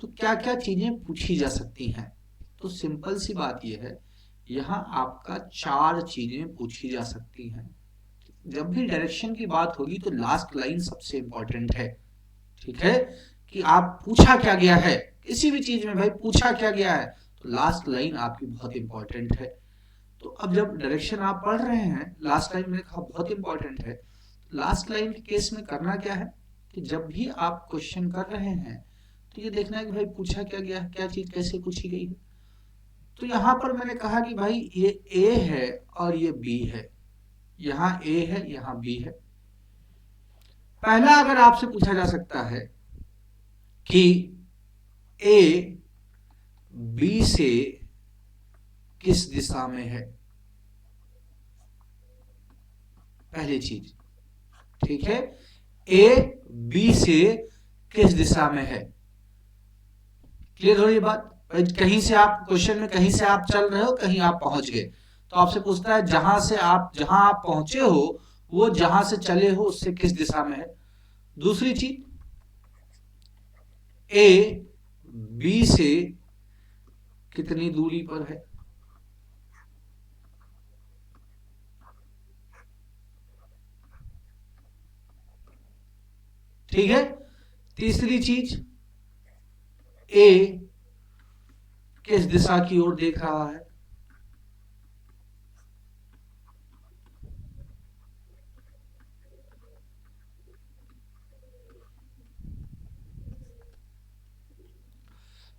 तो क्या क्या चीजें पूछी जा सकती हैं, तो सिंपल सी बात यह है, यहां आपका 4 चीजें पूछी जा सकती हैं। जब भी डायरेक्शन की बात होगी तो लास्ट लाइन सबसे इंपॉर्टेंट है, ठीक है, कि आप पूछा क्या गया है, किसी भी चीज में भाई पूछा क्या गया है तो लास्ट लाइन आपकी बहुत इंपॉर्टेंट है। तो अब जब डायरेक्शन आप पढ़ रहे हैं, लास्ट लाइन मैंने कहा बहुत इंपॉर्टेंट है, लास्ट लाइन के केस में करना क्या है कि जब भी आप क्वेश्चन कर रहे हैं तो ये देखना है कि भाई पूछा क्या गया है, क्या चीज कैसे पूछी गई है। तो यहां पर मैंने कहा कि भाई ये ए है और ये बी है, यहां ए है यहां बी है। पहला अगर आपसे पूछा जा सकता है कि ए बी से किस दिशा में है, पहली चीज, ठीक है, ए बी से किस दिशा में है। क्लियर हो रही बात। कहीं से आप क्वेश्चन में कहीं से आप चल रहे हो, कहीं आप पहुंच गए तो आपसे पूछता है जहां आप पहुंचे हो वो जहां से चले हो उससे किस दिशा में है। दूसरी चीज, ए बी से कितनी दूरी पर है, ठीक है। तीसरी चीज, ए किस दिशा की ओर देख रहा है।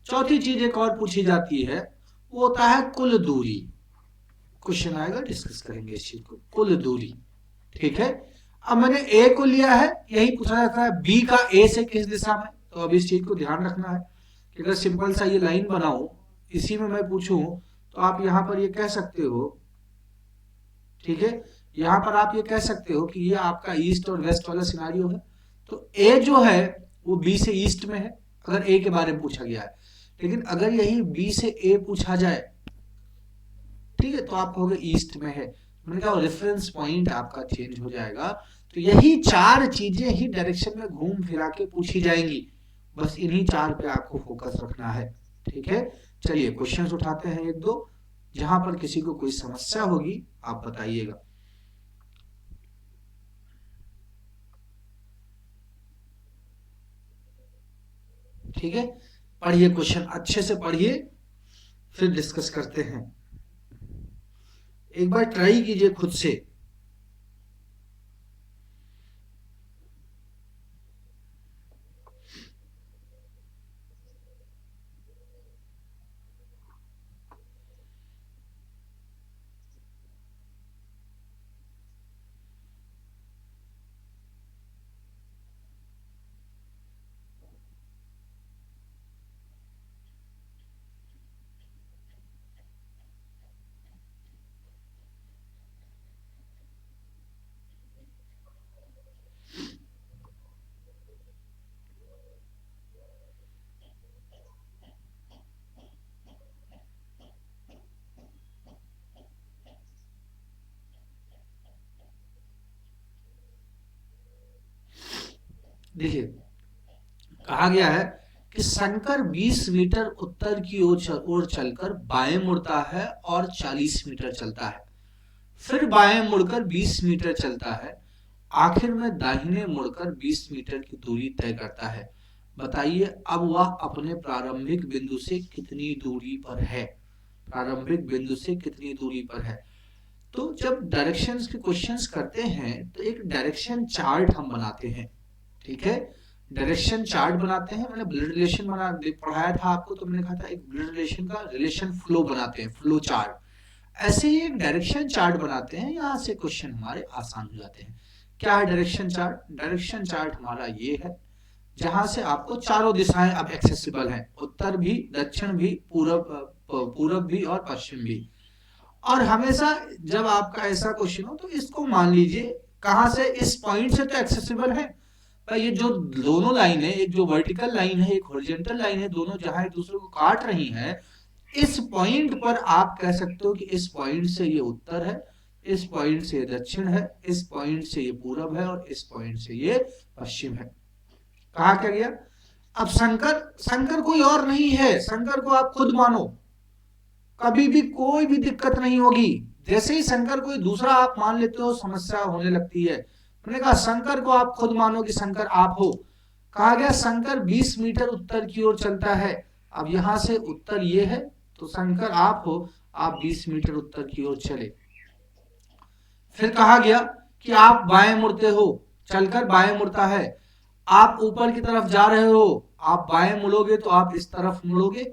चौथी चीज एक और पूछी जाती है, वो होता है कुल दूरी। क्वेश्चन आएगा डिस्कस करेंगे इस चीज को, कुल दूरी, ठीक है। अब मैंने ए को लिया है, यही पूछा जाता है बी का ए से किस दिशा में, तो अब इस चीज को ध्यान रखना है कि अगर सिंपल सा ये लाइन बनाऊं, इसी में मैं पूछूं तो आप यहां पर ये कह सकते हो, ठीक है, यहाँ पर आप ये कह सकते हो कि ये आपका ईस्ट और वेस्ट वाला सिनारियो है, तो ए जो है वो बी से ईस्ट में है अगर ए के बारे में पूछा गया है। लेकिन अगर यही बी से ए पूछा जाए, ठीक है, तो आप कहोगे ईस्ट में है। मैंने कहा रेफरेंस पॉइंट आपका चेंज हो जाएगा। तो यही चार चीजें ही डायरेक्शन में घूम फिरा के पूछी जाएंगी, बस इन्हीं चार पे आपको फोकस रखना है। ठीक है, चलिए क्वेश्चंस उठाते हैं एक दो, जहां पर किसी को कोई समस्या होगी आप बताइएगा। ठीक है, पढ़िए क्वेश्चन अच्छे से पढ़िए, फिर डिस्कस करते हैं। एक बार ट्राई कीजिए खुद से। देखिए, कहा गया है कि शंकर 20 मीटर उत्तर की ओर चलकर बाएं मुड़ता है और 40 मीटर चलता है, फिर बाएं मुड़कर 20 मीटर चलता है, आखिर में दाहिने मुड़कर 20 मीटर की दूरी तय करता है। बताइए अब वह अपने प्रारंभिक बिंदु से कितनी दूरी पर है। प्रारंभिक बिंदु से कितनी दूरी पर है। तो जब डायरेक्शंस के क्वेश्चंस करते हैं तो एक डायरेक्शन चार्ट हम बनाते हैं। ठीक है, डायरेक्शन चार्ट बनाते हैं। मैंने ब्लड रिलेशन बना पढ़ाया था आपको, तो मैंने कहा था एक ब्लड रिलेशन का रिलेशन फ्लो बनाते हैं, फ्लो चार्ट। ऐसे ही एक डायरेक्शन चार्ट बनाते हैं, यहाँ से क्वेश्चन हमारे आसान हो जाते हैं। क्या है डायरेक्शन चार्ट? डायरेक्शन चार्ट हमारा ये है जहां से आपको चारों दिशाएं अब एक्सेसिबल हैं, उत्तर भी, दक्षिण भी, पूरब भी और पश्चिम भी। और हमेशा जब आपका ऐसा क्वेश्चन हो तो इसको मान लीजिए कहां से, इस पॉइंट से तो एक्सेसिबल है। ये जो दोनों लाइन है, एक जो वर्टिकल लाइन है, एक हॉरिजॉन्टल लाइन है, दोनों जहां एक दूसरे को काट रही हैं, इस पॉइंट पर आप कह सकते हो कि इस पॉइंट से ये उत्तर है, इस पॉइंट से ये दक्षिण है, इस पॉइंट से ये पूरब है और इस पॉइंट से ये पश्चिम है। कहा क्या गया? अब शंकर, शंकर कोई और नहीं है, शंकर को आप खुद मानो, कभी भी कोई भी दिक्कत नहीं होगी। जैसे ही शंकर कोई दूसरा आप मान लेते हो समस्या होने लगती है। मैंने कहा शंकर को आप खुद मानो कि शंकर आप हो। कहा गया शंकर 20 मीटर उत्तर की ओर चलता है। अब यहां से उत्तर ये है, तो शंकर आप हो, आप 20 मीटर उत्तर की ओर चले। फिर कहा गया कि आप बाएं मुड़ते हो, चलकर बाएं मुड़ता है। आप ऊपर की तरफ जा रहे हो, आप बाएं मुड़ोगे तो आप इस तरफ मुड़ोगे।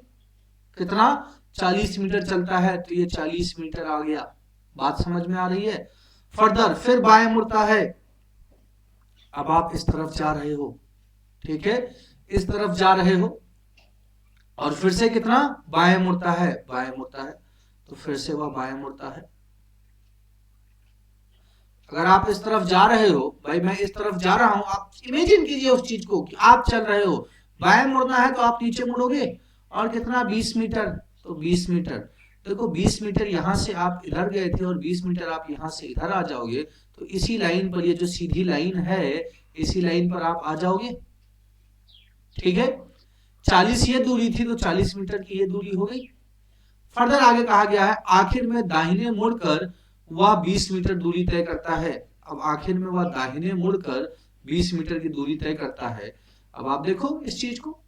कितना? 40 मीटर चलता है, तो ये 40 मीटर आ गया। बात समझ में आ रही है? फर्दर फिर बाएं मुड़ता है, अब आप इस तरफ जा रहे हो। ठीक है, इस तरफ जा रहे हो और फिर से कितना? बाएं मुड़ता है, बाएं मुड़ता है, तो फिर से वह बाएं मुड़ता है। अगर आप इस तरफ जा रहे हो, भाई मैं इस तरफ जा रहा हूं, आप इमेजिन कीजिए उस चीज को कि आप चल रहे हो, बाएं मुड़ना है तो आप नीचे मुड़ोगे, और कितना? 20 मीटर, तो 20 मीटर। देखो 20 मीटर यहां से आप इधर गए थे और 20 मीटर आप यहां से इधर आ जाओगे, तो इसी लाइन पर, ये जो सीधी लाइन है, इसी लाइन पर आप आ जाओगे। ठीक है, 40 ये दूरी थी, तो 40 मीटर की ये दूरी हो गई। फर्दर आगे कहा गया है आखिर में दाहिने मुड़कर वह 20 मीटर दूरी तय करता है। अब आखिर में वह दाहिने मुड़कर 20 मीटर की दूरी तय करता है। अब आप देखो इस चीज को,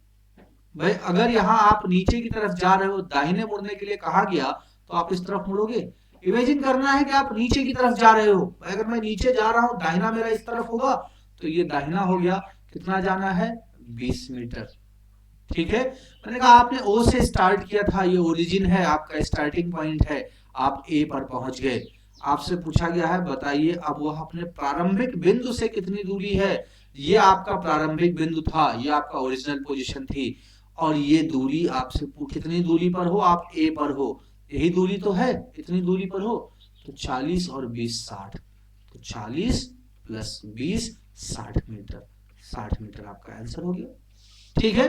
भाई अगर यहाँ आप नीचे की तरफ जा रहे हो, दाहिने मुड़ने के लिए कहा गया, तो आप इस तरफ मुड़ोगे। इमेजिन करना है कि आप नीचे की तरफ जा रहे हो, अगर मैं नीचे जा रहा हूं, दाहिना मेरा इस तरफ होगा, तो ये दाहिना हो गया। कितना जाना है? 20 मीटर। ठीक है, मैंने कहा आपने ओ से स्टार्ट किया था, ये ओरिजिन है, आपका स्टार्टिंग पॉइंट है, आप ए पर पहुंच गए। आपसे पूछा गया है बताइए अब वह अपने प्रारंभिक बिंदु से कितनी दूरी है। ये आपका प्रारंभिक बिंदु था, ये आपका ओरिजिनल पोजीशन थी, और ये दूरी आपसे कितनी दूरी पर हो? आप ए पर हो, यही दूरी तो है, इतनी दूरी पर हो, तो 40 और 20 60। तो 40 प्लस 20 60 मीटर। 60 मीटर आपका आंसर हो गया। ठीक है,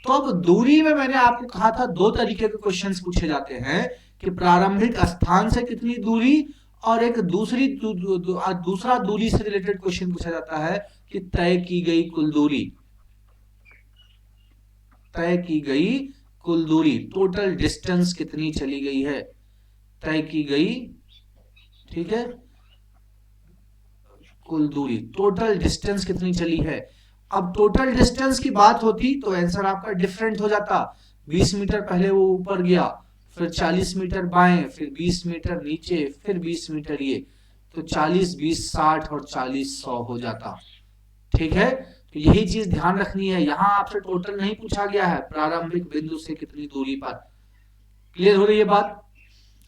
तो अब दूरी में मैंने आपको कहा था दो तरीके के क्वेश्चंस पूछे जाते हैं कि प्रारंभिक स्थान से कितनी दूरी, और एक दूसरा दूरी से रिलेटेड क्वेश्चन पूछा जाता है कि तय की गई कुल दूरी। तय की गई कुल दूरी, टोटल डिस्टेंस कितनी चली गई है, तय की गई, ठीक है, कुल दूरी, टोटल डिस्टेंस कितनी चली है। अब टोटल डिस्टेंस की बात होती तो आंसर आपका डिफरेंट हो जाता। 20 मीटर पहले वो ऊपर गया, फिर 40 मीटर बाएं, फिर 20 मीटर नीचे, फिर 20 मीटर ये, तो 40 20 60 और 40 100 हो जाता। ठीक है, तो यही चीज ध्यान रखनी है, यहां आपसे टोटल नहीं पूछा गया है, प्रारंभिक बिंदु से कितनी दूरी पर। क्लियर हो रही है बात।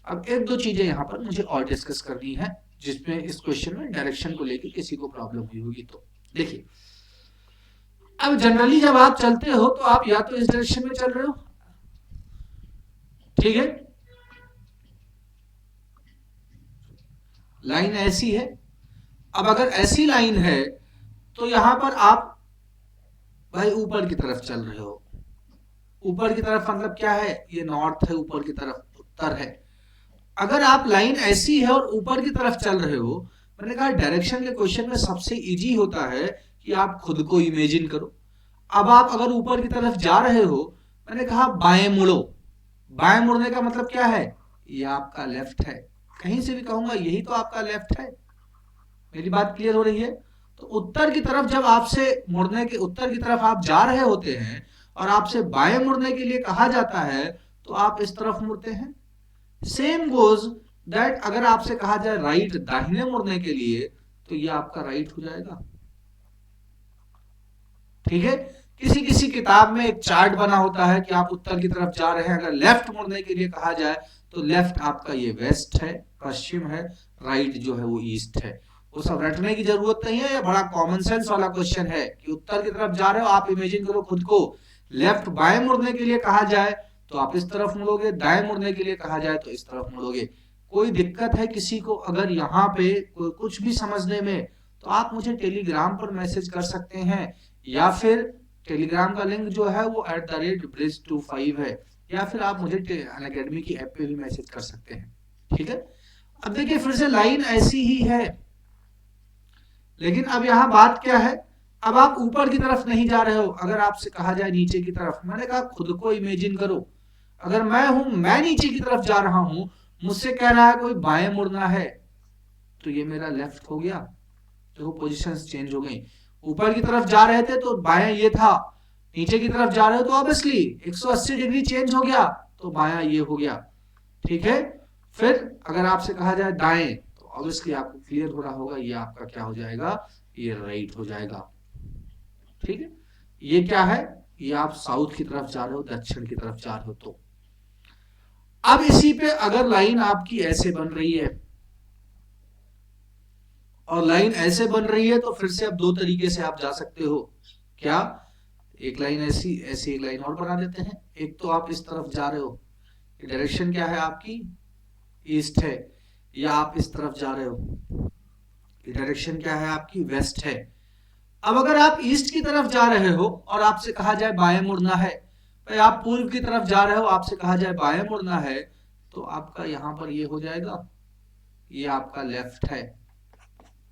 अब एक दो चीजें यहां पर मुझे और डिस्कस करनी है, जिसमें इस क्वेश्चन में डायरेक्शन को लेकर किसी को प्रॉब्लम हुई होगी। तो देखिए, अब जनरली जब आप चलते हो तो आप या तो इस डायरेक्शन में चल रहे हो, ठीक है, लाइन ऐसी है। अब अगर ऐसी लाइन है तो यहां पर आप भाई ऊपर की तरफ चल रहे हो। ऊपर की तरफ मतलब क्या है, ये नॉर्थ है, ऊपर की तरफ उत्तर है। अगर आप लाइन ऐसी है और ऊपर की तरफ चल रहे हो, मैंने कहा डायरेक्शन के क्वेश्चन में सबसे इजी होता है कि आप खुद को इमेजिन करो। अब आप अगर ऊपर की तरफ जा रहे हो, मैंने कहा बाएं मुड़ो। बाएं मुड़ने का मतलब क्या है, ये आपका लेफ्ट है, कहीं से भी कहूंगा यही तो आपका लेफ्ट है। मेरी बात क्लियर हो रही है। तो उत्तर की तरफ जब आपसे मुड़ने के, उत्तर की तरफ आप जा रहे होते हैं और आपसे बाएं मुड़ने के लिए कहा जाता है तो आप इस तरफ मुड़ते हैं। सेम गोज दैट अगर आपसे कहा जाए राइट, दाहिने मुड़ने के लिए, तो ये आपका राइट हो जाएगा। ठीक है, किसी किसी किताब में एक चार्ट बना होता है कि आप उत्तर की तरफ जा रहे हैं, अगर लेफ्ट मुड़ने के लिए कहा जाए तो लेफ्ट आपका ये वेस्ट है, पश्चिम है, राइट जो है वो ईस्ट है। वो सब रटने की जरूरत नहीं है, ये बड़ा कॉमन सेंस वाला क्वेश्चन है कि उत्तर की तरफ जा रहे हो, आप इमेजिन करो खुद को। लेफ्ट बाएं मुड़ने के लिए कहा जाए तो आप इस तरफ मुड़ोगे, दाएं मुड़ने के लिए कहा जाए तो इस तरफ मुड़ोगे। कोई दिक्कत है किसी को अगर यहाँ पे कोई कुछ भी समझने में, तो आप मुझे टेलीग्राम पर मैसेज कर सकते हैं, या फिर टेलीग्राम का लिंक जो है वो @bridge25 है, या फिर आप मुझे अनअकैडमी की ऐप पे भी मैसेज कर सकते हैं। ठीक है, अब देखिए फिर से लाइन ऐसी ही है, लेकिन अब यहाँ बात क्या है, अब आप ऊपर की तरफ नहीं जा रहे हो, अगर आपसे कहा जाए नीचे की तरफ, मैंने कहा खुद को इमेजिन करो। अगर मैं हूं, मैं नीचे की तरफ जा रहा हूं, मुझसे कह रहा है कोई बाएं मुड़ना है, तो ये मेरा लेफ्ट हो गया। देखो पोजीशंस चेंज हो गई, ऊपर की तरफ जा रहे थे तो बायां ये था, नीचे की तरफ जा रहे हो तो ऑब्वियसली 180 डिग्री चेंज हो गया, तो बायां ये हो गया। ठीक है, फिर अगर आपसे कहा जाए दाएं, तो ऑब्वियसली आपको क्लियर हो रहा होगा, ये आपका क्या हो जाएगा, ये राइट हो जाएगा। ठीक है, ये क्या है, ये आप साउथ की तरफ जा रहे हो, दक्षिण की तरफ जा रहे हो। तो अब इसी पे अगर लाइन आपकी ऐसे बन रही है, और लाइन ऐसे बन रही है, तो फिर से अब दो तरीके से आप जा सकते हो। क्या, एक लाइन ऐसी, ऐसी एक लाइन और बना देते हैं। एक तो आप इस तरफ जा रहे हो, डायरेक्शन क्या है आपकी, ईस्ट है, या आप इस तरफ जा रहे हो, डायरेक्शन क्या है आपकी, वेस्ट है। अब अगर आप ईस्ट की तरफ जा रहे हो और आपसे कहा जाए बाएं मुड़ना है, भाई आप पूर्व की तरफ जा रहे हो, आपसे कहा जाए बाएं मुड़ना है, तो आपका यहां पर ये हो जाएगा, ये आपका लेफ्ट है।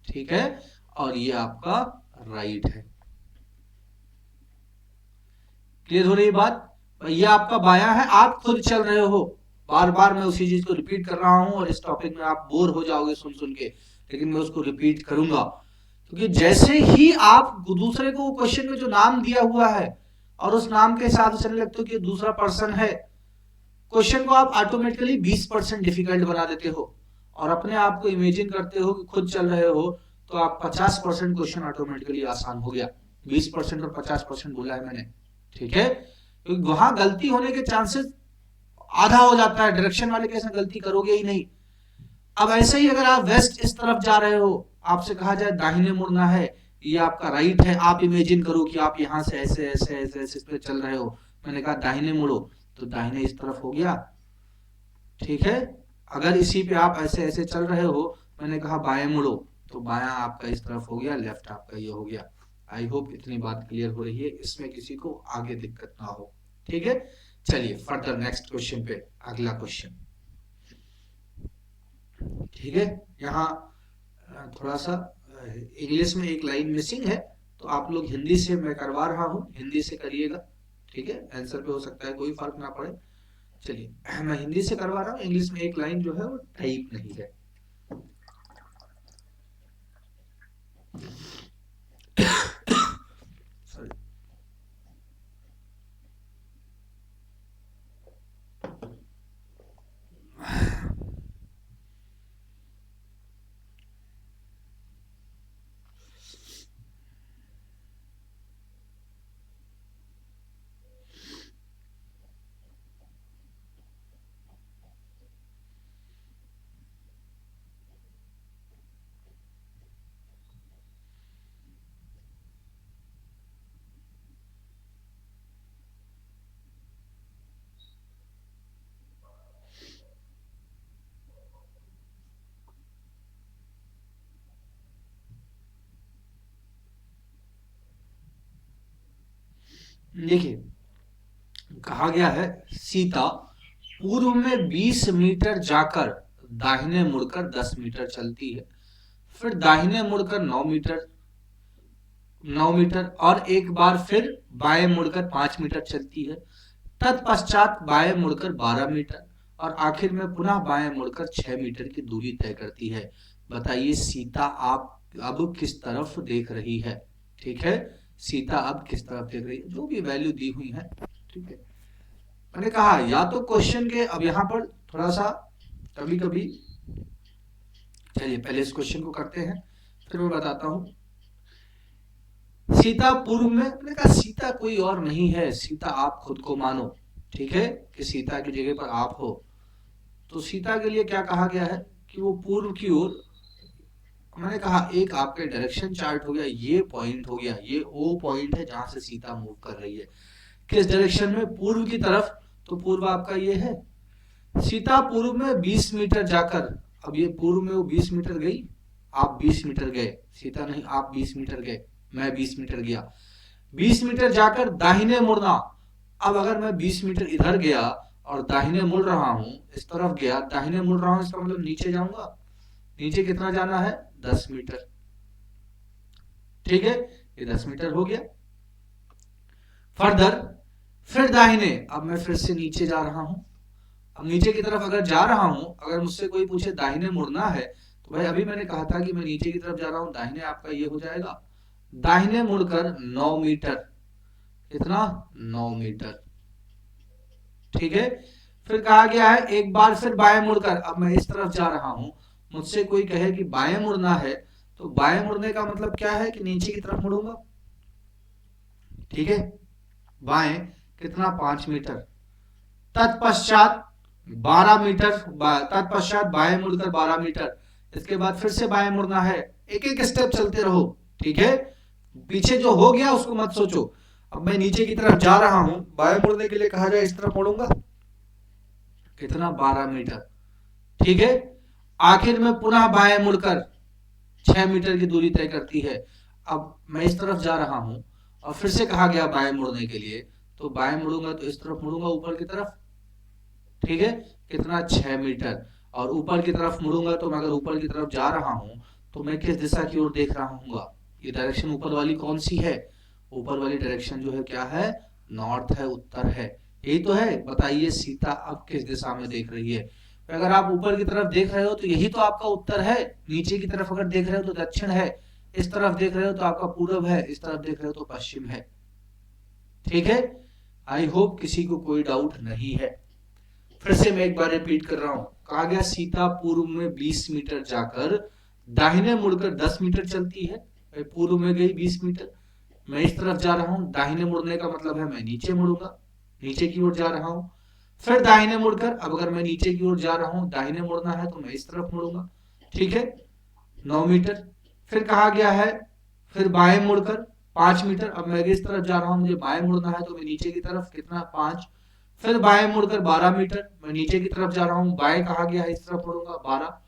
ठीक है, और ये आपका राइट है। क्लियर हो रही बात, ये आपका बायां है, आप खुद चल रहे हो। बार बार मैं उसी चीज को रिपीट कर रहा हूं, और इस टॉपिक में आप बोर हो जाओगे सुन सुन के, लेकिन मैं उसको रिपीट करूंगा, क्योंकि जैसे ही आप दूसरे को क्वेश्चन में जो नाम दिया हुआ है और उस नाम के हिसाब से चलने लगते हो कि दूसरा पर्सन है, क्वेश्चन को आप ऑटोमेटिकली 20% डिफिकल्ट बना देते हो, और अपने आप को इमेजिन करते हो कि खुद चल रहे हो, तो आप 50% क्वेश्चन ऑटोमेटिकली आसान हो गया। 20% और 50% बोला है मैंने। ठीक है, क्योंकि वहां गलती होने के चांसेस आधा हो जाता है, डायरेक्शन वाले कैसे गलती करोगे ही नहीं। अब ऐसे ही अगर आप वेस्ट इस तरफ जा रहे हो, आपसे कहा जाए दाहिने मुड़ना है, ये आपका राइट है, आप इमेजिन करो कि आप यहाँ से ऐसे ऐसे ऐसे ऐसे इस पे चल रहे हो, मैंने कहा दाहिने मुड़ो, तो दाहिने इस तरफ हो गया। ठीक है, अगर इसी पे आप ऐसे ऐसे चल रहे हो, मैंने कहा बाएं मुड़ो, तो बायां आपका इस तरफ हो गया, लेफ्ट आपका ये हो गया। आई होप इतनी बात क्लियर हो रही है, इसमें किसी को आगे दिक्कत ना हो। ठीक है, चलिए फर्दर नेक्स्ट क्वेश्चन पे, अगला क्वेश्चन। ठीक है, यहाँ थोड़ा सा इंग्लिश में एक लाइन मिसिंग है, तो आप लोग हिंदी से मैं करवा रहा हूँ, हिंदी से करिएगा। ठीक है, आंसर पे हो सकता है कोई फर्क ना पड़े। चलिए मैं हिंदी से करवा रहा हूँ, इंग्लिश में एक लाइन जो है वो टाइप नहीं है। Sorry. देखिए, कहा गया है सीता पूर्व में 20 मीटर जाकर दाहिने मुड़कर 10 मीटर चलती है, फिर दाहिने मुड़कर 9 मीटर और एक बार फिर बाएं मुड़कर 5 मीटर चलती है, तत्पश्चात बाएं मुड़कर 12 मीटर और आखिर में पुनः बाएं मुड़कर 6 मीटर की दूरी तय करती है। बताइए सीता आप अब किस तरफ देख रही है। ठीक है, सीता अब किस तरफ देख रही है, जो भी वैल्यू दी हुई है। ठीक है, मैंने कहा या तो क्वेश्चन के, अब यहाँ पर थोड़ा सा कभी कभी, चलिए पहले इस क्वेश्चन को करते हैं फिर मैं बताता हूं। सीता पूर्व में, मैंने कहा सीता कोई और नहीं है, सीता आप खुद को मानो। ठीक है, कि सीता की जगह पर आप हो, तो सीता के लिए क्या कहा गया है कि वो पूर्व की ओर, मैंने कहा एक आपके डायरेक्शन चार्ट हो गया, ये पॉइंट हो गया, ये ओ पॉइंट है जहां से सीता मूव कर रही है, किस डायरेक्शन में, पूर्व की तरफ। तो पूर्व आपका ये है, सीता पूर्व में 20 मीटर जाकर, अब ये पूर्व में वो 20 मीटर गई, आप 20 मीटर गए, सीता नहीं आप 20 मीटर गए, मैं 20 मीटर गया, 20 मीटर जाकर दाहिने मुड़ना। अब अगर मैं 20 मीटर इधर गया और दाहिने मुड़ रहा हूं, इस तरफ गया दाहिने मुड़ रहा हूं, इसका मतलब नीचे जाऊंगा, नीचे कितना जाना है 10 मीटर। ठीक है, ये 10 मीटर हो गया। फर्दर फिर दाहिने, अब मैं फिर से नीचे जा रहा हूं, अब नीचे की तरफ अगर जा रहा हूं, अगर मुझसे कोई पूछे दाहिने मुड़ना है, तो भाई अभी मैंने कहा था कि मैं नीचे की तरफ जा रहा हूं, दाहिने आपका ये हो जाएगा, दाहिने मुड़कर 9 मीटर, कितना 9 मीटर। ठीक है, फिर कहा गया है एक बार फिर बाएं मुड़कर, अब मैं इस तरफ जा रहा हूं, मुझसे कोई कहे कि बाएं मुड़ना है, तो बाएं मुड़ने का मतलब क्या है कि नीचे की तरफ मुड़ूंगा। ठीक है, बाएं कितना 5 मीटर, तत्पश्चात 12 मीटर, तत्पश्चात बाएं मुड़कर 12 मीटर, इसके बाद फिर से बाएं मुड़ना है, एक एक स्टेप चलते रहो। ठीक है, पीछे जो हो गया उसको मत सोचो। अब मैं नीचे की तरफ जा रहा हूं, बाएं मुड़ने के लिए कहा जाए इस तरफ मुड़ूंगा, कितना 12 मीटर। ठीक है, आखिर में पुनः बाएं मुड़कर 6 मीटर की दूरी तय करती है। अब मैं इस तरफ जा रहा हूं और फिर से कहा गया बाएं मुड़ने के लिए, तो बाएं मुड़ूंगा तो इस तरफ मुड़ूंगा ऊपर की तरफ। ठीक है, कितना 6 मीटर, और ऊपर की तरफ मुड़ूंगा तो मैं अगर ऊपर की तरफ जा रहा हूं तो मैं किस दिशा की ओर देख रहा हूँ, ये डायरेक्शन ऊपर वाली कौन सी है, ऊपर वाली डायरेक्शन जो है क्या है, नॉर्थ है, उत्तर है, यही तो है। बताइए सीता अब किस दिशा में देख रही है। अगर आप ऊपर की तरफ देख रहे हो तो यही तो आपका उत्तर है, नीचे की तरफ अगर देख रहे हो तो दक्षिण है, इस तरफ देख रहे हो तो आपका पूर्व है, इस तरफ देख रहे हो तो पश्चिम है। ठीक है, आई होप किसी को कोई डाउट नहीं है। फिर से मैं एक बार रिपीट कर रहा हूं, कहा गया सीता पूर्व में 20 मीटर जाकर दाहिने मुड़कर 10 मीटर चलती है, पूर्व में गई 20 मीटर, मैं इस तरफ जा रहा हूं, दाहिने मुड़ने का मतलब है मैं नीचे मुड़ूंगा, नीचे की ओर जा रहा हूं। फिर दाहिने मुड़कर, अब अगर मैं नीचे की ओर जा रहा हूं, दाहिने मुड़ना है तो मैं इस तरफ मुड़ूंगा। ठीक है, 9 मीटर। फिर कहा गया है फिर बाएं मुड़कर 5 मीटर, अब मैं इस तरफ जा रहा हूं, मुझे बाएं मुड़ना है तो मैं नीचे की तरफ, कितना 5। फिर बाएं मुड़कर 12 मीटर, मैं नीचे की तरफ जा रहा हूं, बाएं कहा गया है इस तरफ मुड़ूंगा 12।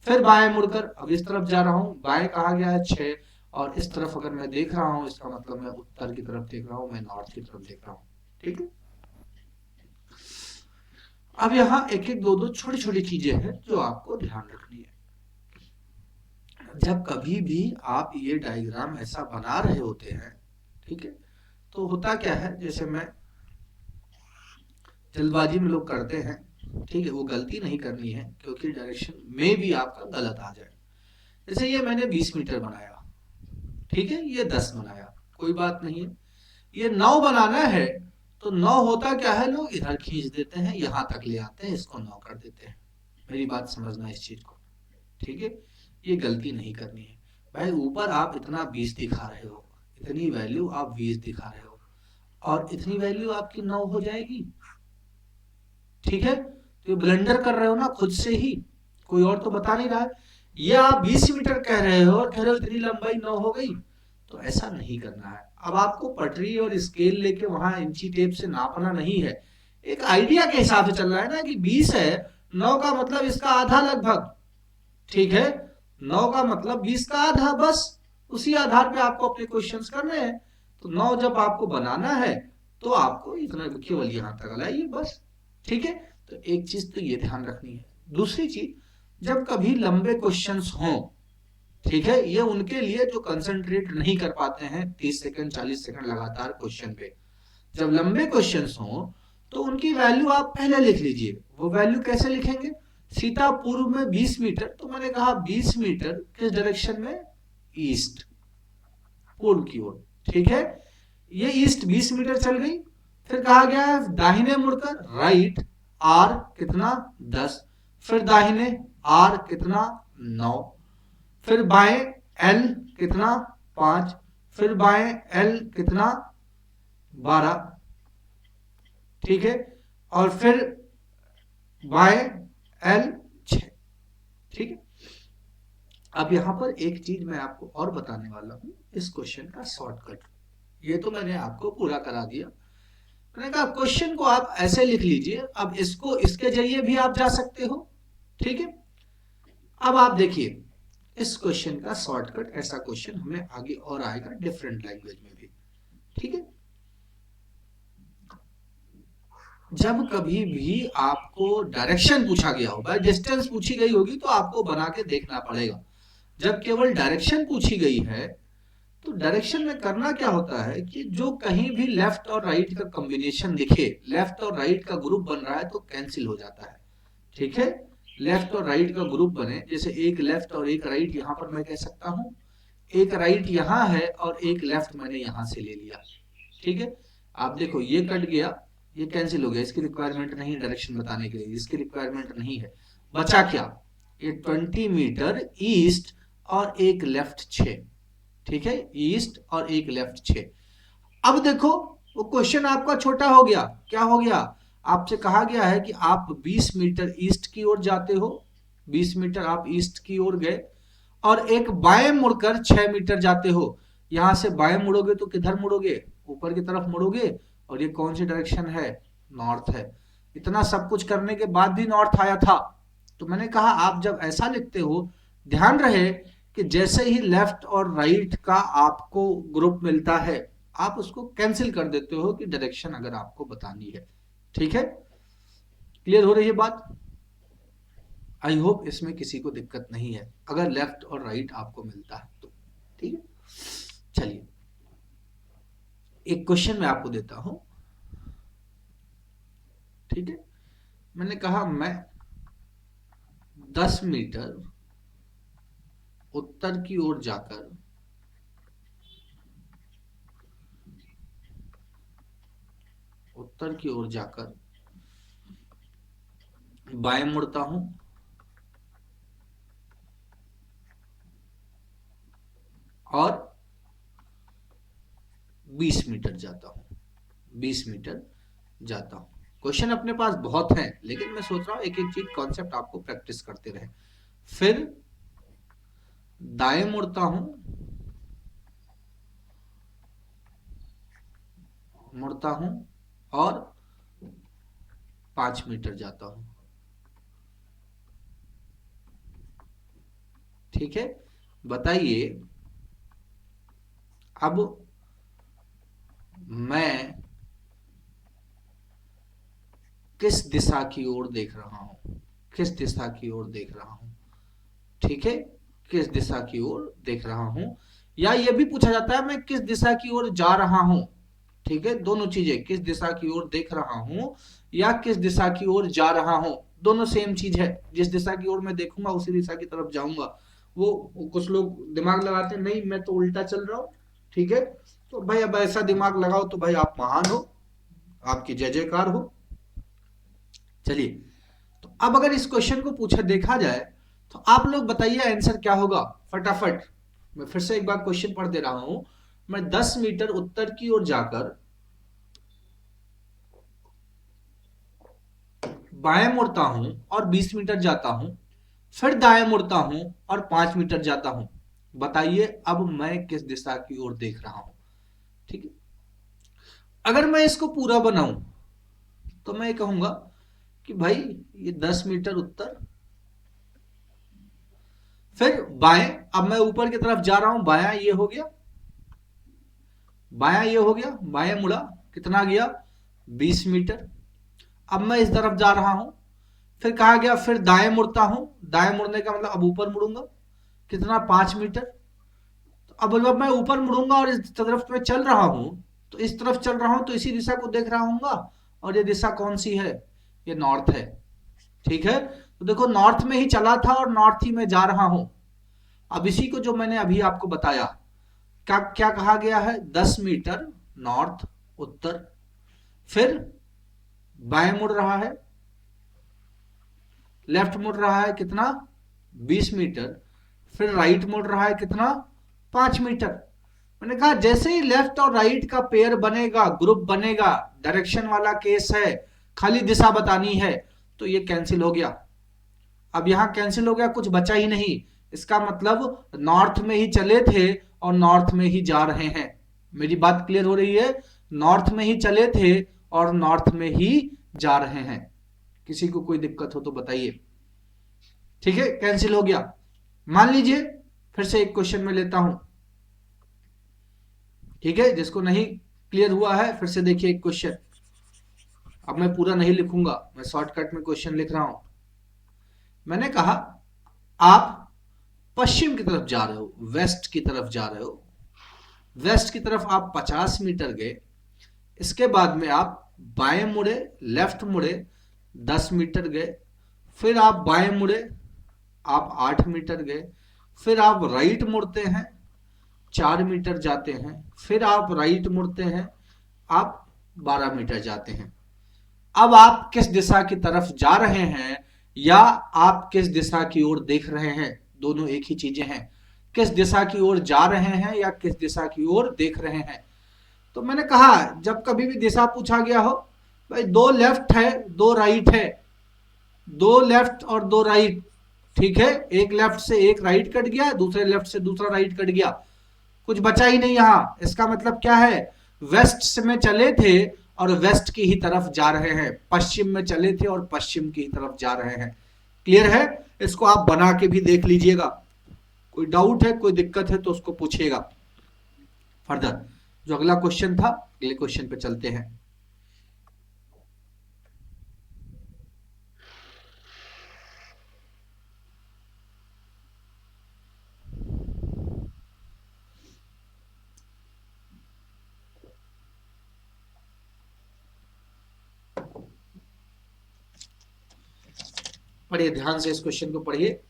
फिर बाएं मुड़कर अब इस तरफ जा रहा हूँ, बाएं कहा गया है 6, और इस तरफ अगर मैं देख रहा हूँ इसका मतलब मैं उत्तर की तरफ देख रहा हूँ, मैं नॉर्थ की तरफ देख रहा हूँ। ठीक है, अब यहाँ एक एक दो दो छोटी छोटी चीजें हैं जो आपको ध्यान रखनी है। जब कभी भी आप ये डायग्राम ऐसा बना रहे होते हैं, ठीक है, तो होता क्या है, जैसे मैं जल्दबाजी में लोग करते हैं, ठीक है, वो गलती नहीं करनी है क्योंकि डायरेक्शन में भी आपका गलत आ जाए। जैसे ये मैंने 20 मीटर बनाया, ठीक है, ये 10 बनाया, कोई बात नहीं है। ये 9 बनाना है तो 9 होता क्या है, लोग इधर खींच देते हैं, यहां तक ले आते हैं, इसको 9 कर देते हैं। मेरी बात समझना इस चीज को, ठीक है, ये गलती नहीं करनी है। भाई ऊपर आप इतना 20 दिखा रहे हो, इतनी वैल्यू आप 20 दिखा रहे हो, और इतनी वैल्यू आपकी 9 हो जाएगी। ठीक है, तो ये ब्लेंडर कर रहे हो ना खुद से ही, कोई और तो बता नहीं रहा है। ये आप 20 मीटर कह रहे हो और कह रहे हो इतनी लंबाई 9 हो गई, तो ऐसा नहीं करना है। अब आपको पटरी और स्केल लेके वहां इंची टेप से नापना नहीं है, एक आइडिया के हिसाब से चल रहा है ना कि 20 है, 9 का मतलब इसका आधा लगभग, ठीक है, 9 का मतलब 20 का आधा, बस उसी आधार पे आपको अपने क्वेश्चंस करने हैं। तो 9 जब आपको बनाना है तो आपको इतना केवल यहां तक लाइए बस। ठीक है, तो एक चीज तो ये ध्यान रखनी है। दूसरी चीज, जब कभी लंबे क्वेश्चंस हों, ठीक है, ये उनके लिए जो कंसंट्रेट नहीं कर पाते हैं 30 सेकंड 40 सेकंड लगातार क्वेश्चन पे, जब लंबे क्वेश्चंस हों तो उनकी वैल्यू आप पहले लिख लीजिए। वो वैल्यू कैसे लिखेंगे, सीता पूर्व में 20 मीटर, तो मैंने कहा 20 मीटर किस डायरेक्शन में, ईस्ट, पूर्व की ओर। ठीक है, ये ईस्ट 20 मीटर चल गई। फिर कहा गया है दाहिने मुड़कर राइट, आर कितना 10, फिर दाहिने आर कितना 9, फिर बाएं एल कितना 5, फिर बाएं एल कितना 12, ठीक है, और फिर बाएं एल 6। ठीक है, अब यहां पर एक चीज मैं आपको और बताने वाला हूं, इस क्वेश्चन का शॉर्टकट। ये तो मैंने आपको पूरा करा दिया, मैंने कहा क्वेश्चन को आप ऐसे लिख लीजिए, अब इसको इसके जरिए भी आप जा सकते हो। ठीक है, अब आप देखिए इस क्वेश्चन का शॉर्टकट, ऐसा क्वेश्चन हमें आगे और आएगा डिफरेंट लैंग्वेज में भी। ठीक है, जब कभी भी आपको डायरेक्शन पूछा गया हो, बाय डिस्टेंस पूछी गई होगी तो आपको बना के देखना पड़ेगा। जब केवल डायरेक्शन पूछी गई है तो डायरेक्शन में करना क्या होता है कि जो कहीं भी लेफ्ट और राइट का कॉम्बिनेशन दिखे, लेफ्ट और राइट का ग्रुप बन रहा है तो कैंसिल हो जाता है। ठीक है, लेफ्ट और राइट का ग्रुप बने, जैसे एक लेफ्ट और एक राइट, यहां पर मैं कह सकता हूं एक राइट यहां है और एक लेफ्ट मैंने यहां से ले लिया। ठीक है, आप देखो ये कट गया, ये कैंसिल हो गया, इसकी रिक्वायरमेंट नहीं डायरेक्शन बताने के लिए, इसकी रिक्वायरमेंट नहीं है। बचा क्या, ये 20 मीटर ईस्ट और एक लेफ्ट 6। ठीक है, ईस्ट और एक लेफ्ट 6। अब देखो वो क्वेश्चन आपका छोटा हो गया, क्या हो गया, आपसे कहा गया है कि आप 20 मीटर ईस्ट की ओर जाते हो, 20 मीटर आप ईस्ट की ओर गए, और एक बाएं मुड़कर 6 मीटर जाते हो। यहां से बाएं मुड़ोगे तो किधर मुड़ोगे, ऊपर की तरफ मुड़ोगे, और ये कौन सी डायरेक्शन है, नॉर्थ है। इतना सब कुछ करने के बाद भी नॉर्थ आया था, तो मैंने कहा आप जब ऐसा लिखते हो, ध्यान रहे कि जैसे ही लेफ्ट और राइट का आपको ग्रुप मिलता है आप उसको कैंसिल कर देते हो कि डायरेक्शन अगर आपको बतानी है। ठीक है, क्लियर हो रही है बात, आई होप इसमें किसी को दिक्कत नहीं है अगर लेफ्ट और राइट आपको मिलता है तो। ठीक है, चलिए एक क्वेश्चन मैं आपको देता हूं। ठीक है, मैंने कहा मैं 10 मीटर उत्तर की ओर जाकर बाएं मुड़ता हूं और 20 मीटर जाता हूं, 20 मीटर जाता हूं। क्वेश्चन अपने पास बहुत हैं, लेकिन मैं सोच रहा हूं एक एक चीज कॉन्सेप्ट आपको प्रैक्टिस करते रहे। फिर दाएं मुड़ता हूं और 5 मीटर जाता हूं। ठीक है, बताइए अब मैं किस दिशा की ओर देख रहा हूं, किस दिशा की ओर देख रहा हूं, ठीक है, किस दिशा की ओर देख रहा हूं। या यह भी पूछा जाता है मैं किस दिशा की ओर जा रहा हूं, ठीक है, दोनों चीजें, किस दिशा की ओर देख रहा हूं या किस दिशा की ओर जा रहा हूं, दोनों सेम चीज है। जिस दिशा की ओर मैं देखूंगा उसी दिशा की तरफ जाऊंगा। वो कुछ लोग दिमाग लगाते हैं नहीं मैं तो उल्टा चल रहा हूं, ठीक है, तो भाई अब ऐसा दिमाग लगाओ तो भाई आप महान हो, आपकी जय जयकार हो। चलिए, तो अब अगर इस क्वेश्चन को पूछा देखा जाए तो आप लोग बताइए आंसर क्या होगा फटाफट। मैं फिर से एक बार क्वेश्चन पढ़ दे रहा हूं। मैं 10 मीटर उत्तर की ओर जाकर बाएं मुड़ता हूं और 20 मीटर जाता हूं, फिर दाएं मुड़ता हूं और 5 मीटर जाता हूं। बताइए अब मैं किस दिशा की ओर देख रहा हूं, ठीक है। अगर मैं इसको पूरा बनाऊं तो मैं कहूंगा कि भाई ये 10 मीटर उत्तर, फिर बाएं, अब मैं ऊपर की तरफ जा रहा हूं, बायां ये हो गया, बायां ये हो गया, बायां मुड़ा, कितना गया 20 मीटर। अब मैं इस तरफ जा रहा हूं, फिर कहा गया फिर दाएं मुड़ता हूं, दाएं मुड़ने का मतलब अब ऊपर मुड़ूंगा, कितना 5 मीटर। तो अब जब मैं ऊपर मुड़ूंगा और इस तरफ में चल रहा हूं, तो इस तरफ चल रहा हूं तो इसी दिशा को देख रहा हूंगा, और ये दिशा कौन सी है, ये नॉर्थ है, ठीक है। तो देखो नॉर्थ में ही चला था और नॉर्थ ही में जा रहा हूं। अब इसी को जो मैंने अभी आपको बताया, क्या क्या कहा गया है, 10 मीटर नॉर्थ उत्तर, फिर बाएं मुड़ रहा है, लेफ्ट मुड़ रहा है कितना 20 मीटर, फिर राइट मुड़ रहा है कितना 5 मीटर। मैंने कहा जैसे ही लेफ्ट और राइट का पेयर बनेगा, ग्रुप बनेगा, डायरेक्शन वाला केस है, खाली दिशा बतानी है, तो ये कैंसिल हो गया। अब यहां कैंसिल हो गया, कुछ बचा ही नहीं। इसका मतलब नॉर्थ में ही चले थे और नॉर्थ में ही जा रहे हैं। मेरी बात क्लियर हो रही है, नॉर्थ में ही चले थे और नॉर्थ में ही जा रहे हैं। किसी को कोई दिक्कत हो तो बताइए, ठीक है, कैंसिल हो गया। मान लीजिए फिर से एक क्वेश्चन में लेता हूं, ठीक है, जिसको नहीं क्लियर हुआ है फिर से देखिए एक क्वेश्चन। अब मैं पूरा नहीं लिखूंगा, मैं शॉर्टकट में क्वेश्चन लिख रहा हूं। मैंने कहा आप पश्चिम की तरफ जा रहे हो, वेस्ट की तरफ जा रहे हो, वेस्ट की तरफ आप 50 मीटर गए, इसके बाद में आप बाएं मुड़े, लेफ्ट मुड़े, 10 मीटर गए, फिर आप बाएं मुड़े, आप 8 मीटर गए, फिर आप राइट मुड़ते हैं, 4 मीटर जाते हैं, फिर आप राइट मुड़ते हैं, आप 12 मीटर जाते हैं। अब आप किस दिशा की तरफ जा रहे हैं या आप किस दिशा की ओर देख रहे हैं, दोनों एक ही चीजें हैं। किस दिशा की ओर जा रहे हैं या किस दिशा की ओर देख रहे हैं। तो मैंने कहा जब कभी भी दिशा पूछा गया हो, भाई दो लेफ्ट है दो राइट है, दो लेफ्ट और दो राइट, ठीक है, एक लेफ्ट से एक राइट कट गया, दूसरे लेफ्ट से दूसरा राइट कट गया, कुछ बचा ही नहीं यहां। इसका मतलब क्या है, वेस्ट से में चले थे और वेस्ट की ही तरफ जा रहे हैं, पश्चिम में चले थे और पश्चिम की ही तरफ जा रहे हैं। क्लियर है, इसको आप बना के भी देख लीजिएगा, कोई डाउट है कोई दिक्कत है तो उसको पूछिएगा। फर्दर जो अगला क्वेश्चन था, अगले क्वेश्चन पे चलते हैं। पढ़िए ध्यान से, इस क्वेश्चन को पढ़िए।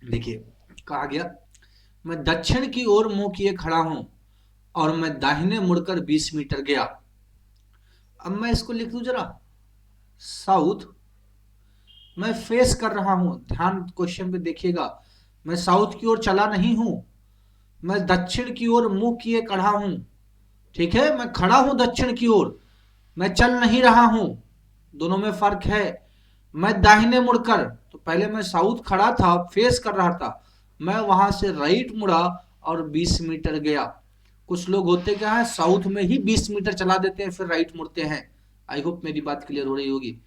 देखिए कहा गया मैं दक्षिण की ओर मुंह किए खड़ा हूं और मैं दाहिने मुड़कर 20 मीटर गया। अब मैं इसको लिख दूं जरा, साउथ मैं फेस कर रहा हूं, ध्यान क्वेश्चन पे देखिएगा, मैं साउथ की ओर चला नहीं हूं, मैं दक्षिण की ओर मुंह किए खड़ा हूं। ठीक है, मैं खड़ा हूं दक्षिण की ओर, मैं चल नहीं रहा हूं, दोनों में फर्क है। मैं दाहिने मुड़कर, तो पहले मैं साउथ खड़ा था फेस कर रहा था, मैं वहां से राइट मुड़ा और 20 मीटर गया। कुछ लोग होते क्या है, साउथ में ही 20 मीटर चला देते हैं फिर राइट मुड़ते हैं। आई होप मेरी बात क्लियर हो रही होगी।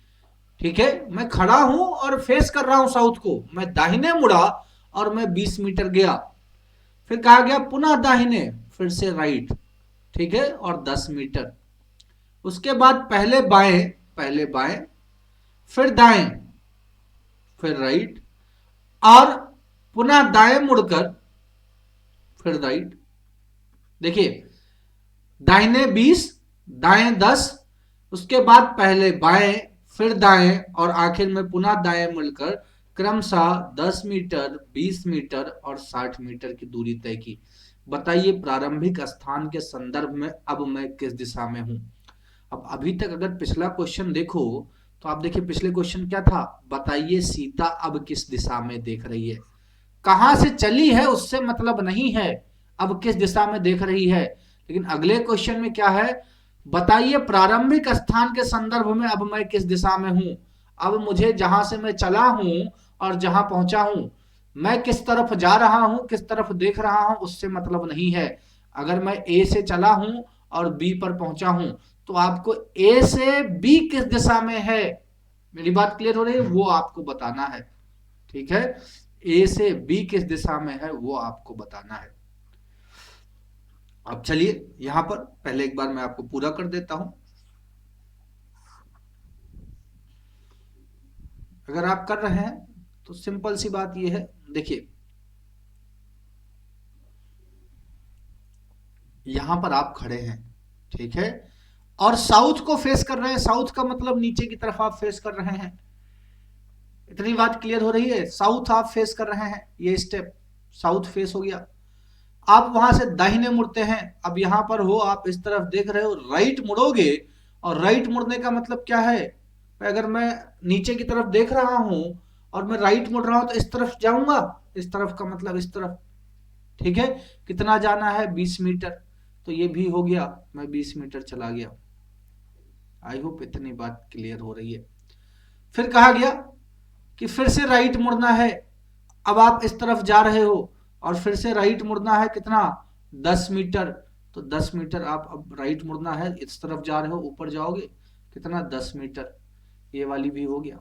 ठीक है, मैं खड़ा हूं और फेस कर रहा हूं साउथ को, मैं दाहिने मुड़ा और मैं 20 मीटर गया। फिर कहा गया पुनः दाहिने, फिर से राइट। ठीक है, और 10 मीटर। उसके बाद पहले बाएं, फिर दाएं, फिर राइट, और पुनः दाएं मुड़कर फिर राइट। देखिए, दाहिने 20, दाएं 10, उसके बाद पहले बाएं, फिर दाएं, और आखिर में पुनः दाएं मुड़कर क्रमशः 10 मीटर, 20 मीटर और 60 मीटर की दूरी तय की। बताइए प्रारंभिक स्थान के संदर्भ में अब मैं किस दिशा में हूं। अब अभी तक अगर पिछला क्वेश्चन देखो तो आप देखिए पिछले क्वेश्चन क्या था, बताइए सीता अब किस दिशा में देख रही है। कहां से चली है उससे मतलब नहीं है, अब किस दिशा में देख रही है। लेकिन अगले क्वेश्चन में क्या है, बताइए प्रारंभिक स्थान के संदर्भ में अब मैं किस दिशा में हूं। अब मुझे जहां से मैं चला हूं और जहां पहुंचा हूं, मैं किस तरफ जा रहा हूं, किस तरफ देख रहा हूं, उससे मतलब नहीं है। अगर मैं ए से चला हूं और बी पर पहुंचा हूं, तो आपको ए से बी किस दिशा में है, मेरी बात क्लियर हो रही है, वो आपको बताना है। ठीक है, ए से बी किस दिशा में है वो आपको बताना है। अब चलिए यहां पर पहले एक बार मैं आपको पूरा कर देता हूं। अगर आप कर रहे हैं तो सिंपल सी बात यह है, देखिए यहां पर आप खड़े हैं, ठीक है, और साउथ को फेस कर रहे हैं, साउथ का मतलब नीचे की तरफ आप फेस कर रहे हैं। इतनी बात क्लियर हो रही है, साउथ आप फेस कर रहे हैं, ये स्टेप साउथ फेस हो गया। आप वहां से दाहिने मुड़ते हैं, अब यहां पर हो आप इस तरफ देख रहे हो, राइट मुड़ोगे, और राइट मुड़ने का मतलब क्या है, अगर मैं नीचे की तरफ देख रहा हूं और मैं राइट मुड़ रहा हूं तो इस तरफ जाऊंगा, इस तरफ का मतलब इस तरफ। ठीक है, कितना जाना है, 20 मीटर, तो ये भी हो गया, मैं 20 मीटर चला गया। आई होप इतनी बात क्लियर हो रही है। फिर कहा गया कि फिर से राइट मुड़ना है, अब आप इस तरफ जा रहे हो और फिर से राइट मुड़ना है, कितना, 10 मीटर, तो 10 मीटर आप अब राइट मुड़ना है, इस तरफ जा रहे हो, ऊपर जाओगे, कितना, 10 मीटर, ये वाली भी हो गया।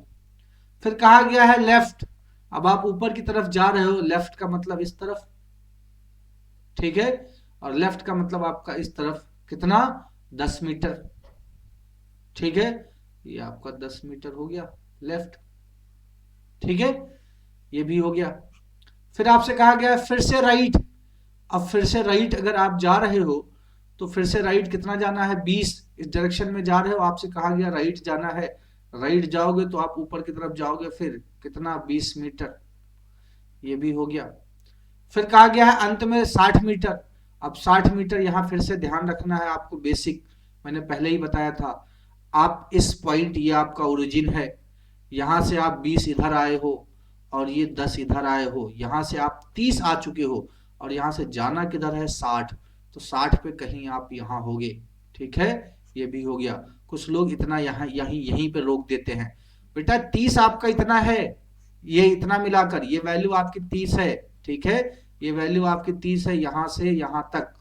फिर कहा गया है लेफ्ट, अब आप ऊपर की तरफ जा रहे हो, लेफ्ट का मतलब इस तरफ। ठीक है, और लेफ्ट का मतलब आपका इस तरफ, कितना, 10 मीटर। ठीक है, ये आपका 10 मीटर हो गया लेफ्ट। ठीक है, ये भी हो गया। फिर आपसे कहा गया फिर से राइट, अब फिर से राइट अगर आप जा रहे हो तो फिर से राइट कितना जाना है, 20, इस डायरेक्शन में जा रहे हो, आपसे कहा गया राइट जाना है, राइट जाओगे तो आप ऊपर की तरफ जाओगे, फिर कितना, 20 मीटर, ये भी हो गया। फिर कहा गया है अंत में 60 मीटर, अब 60 मीटर यहां फिर से ध्यान रखना है आपको, बेसिक मैंने पहले ही बताया था। आप इस पॉइंट, ये आपका ओरिजिन है, यहां से आप 20 इधर आए हो और ये 10 इधर आए हो, यहां से आप 30 आ चुके हो, और यहां से जाना किधर है, 60, तो 60 पे कहीं आप यहां होगे। ठीक है, ये भी हो गया। कुछ लोग इतना यहां यहीं यहीं पे रोक देते हैं, बेटा 30 आपका इतना है, ये इतना मिलाकर ये वैल्यू आपकी 30 है। ठीक है, ये वैल्यू आपकी 30 है, यहां से यहां तक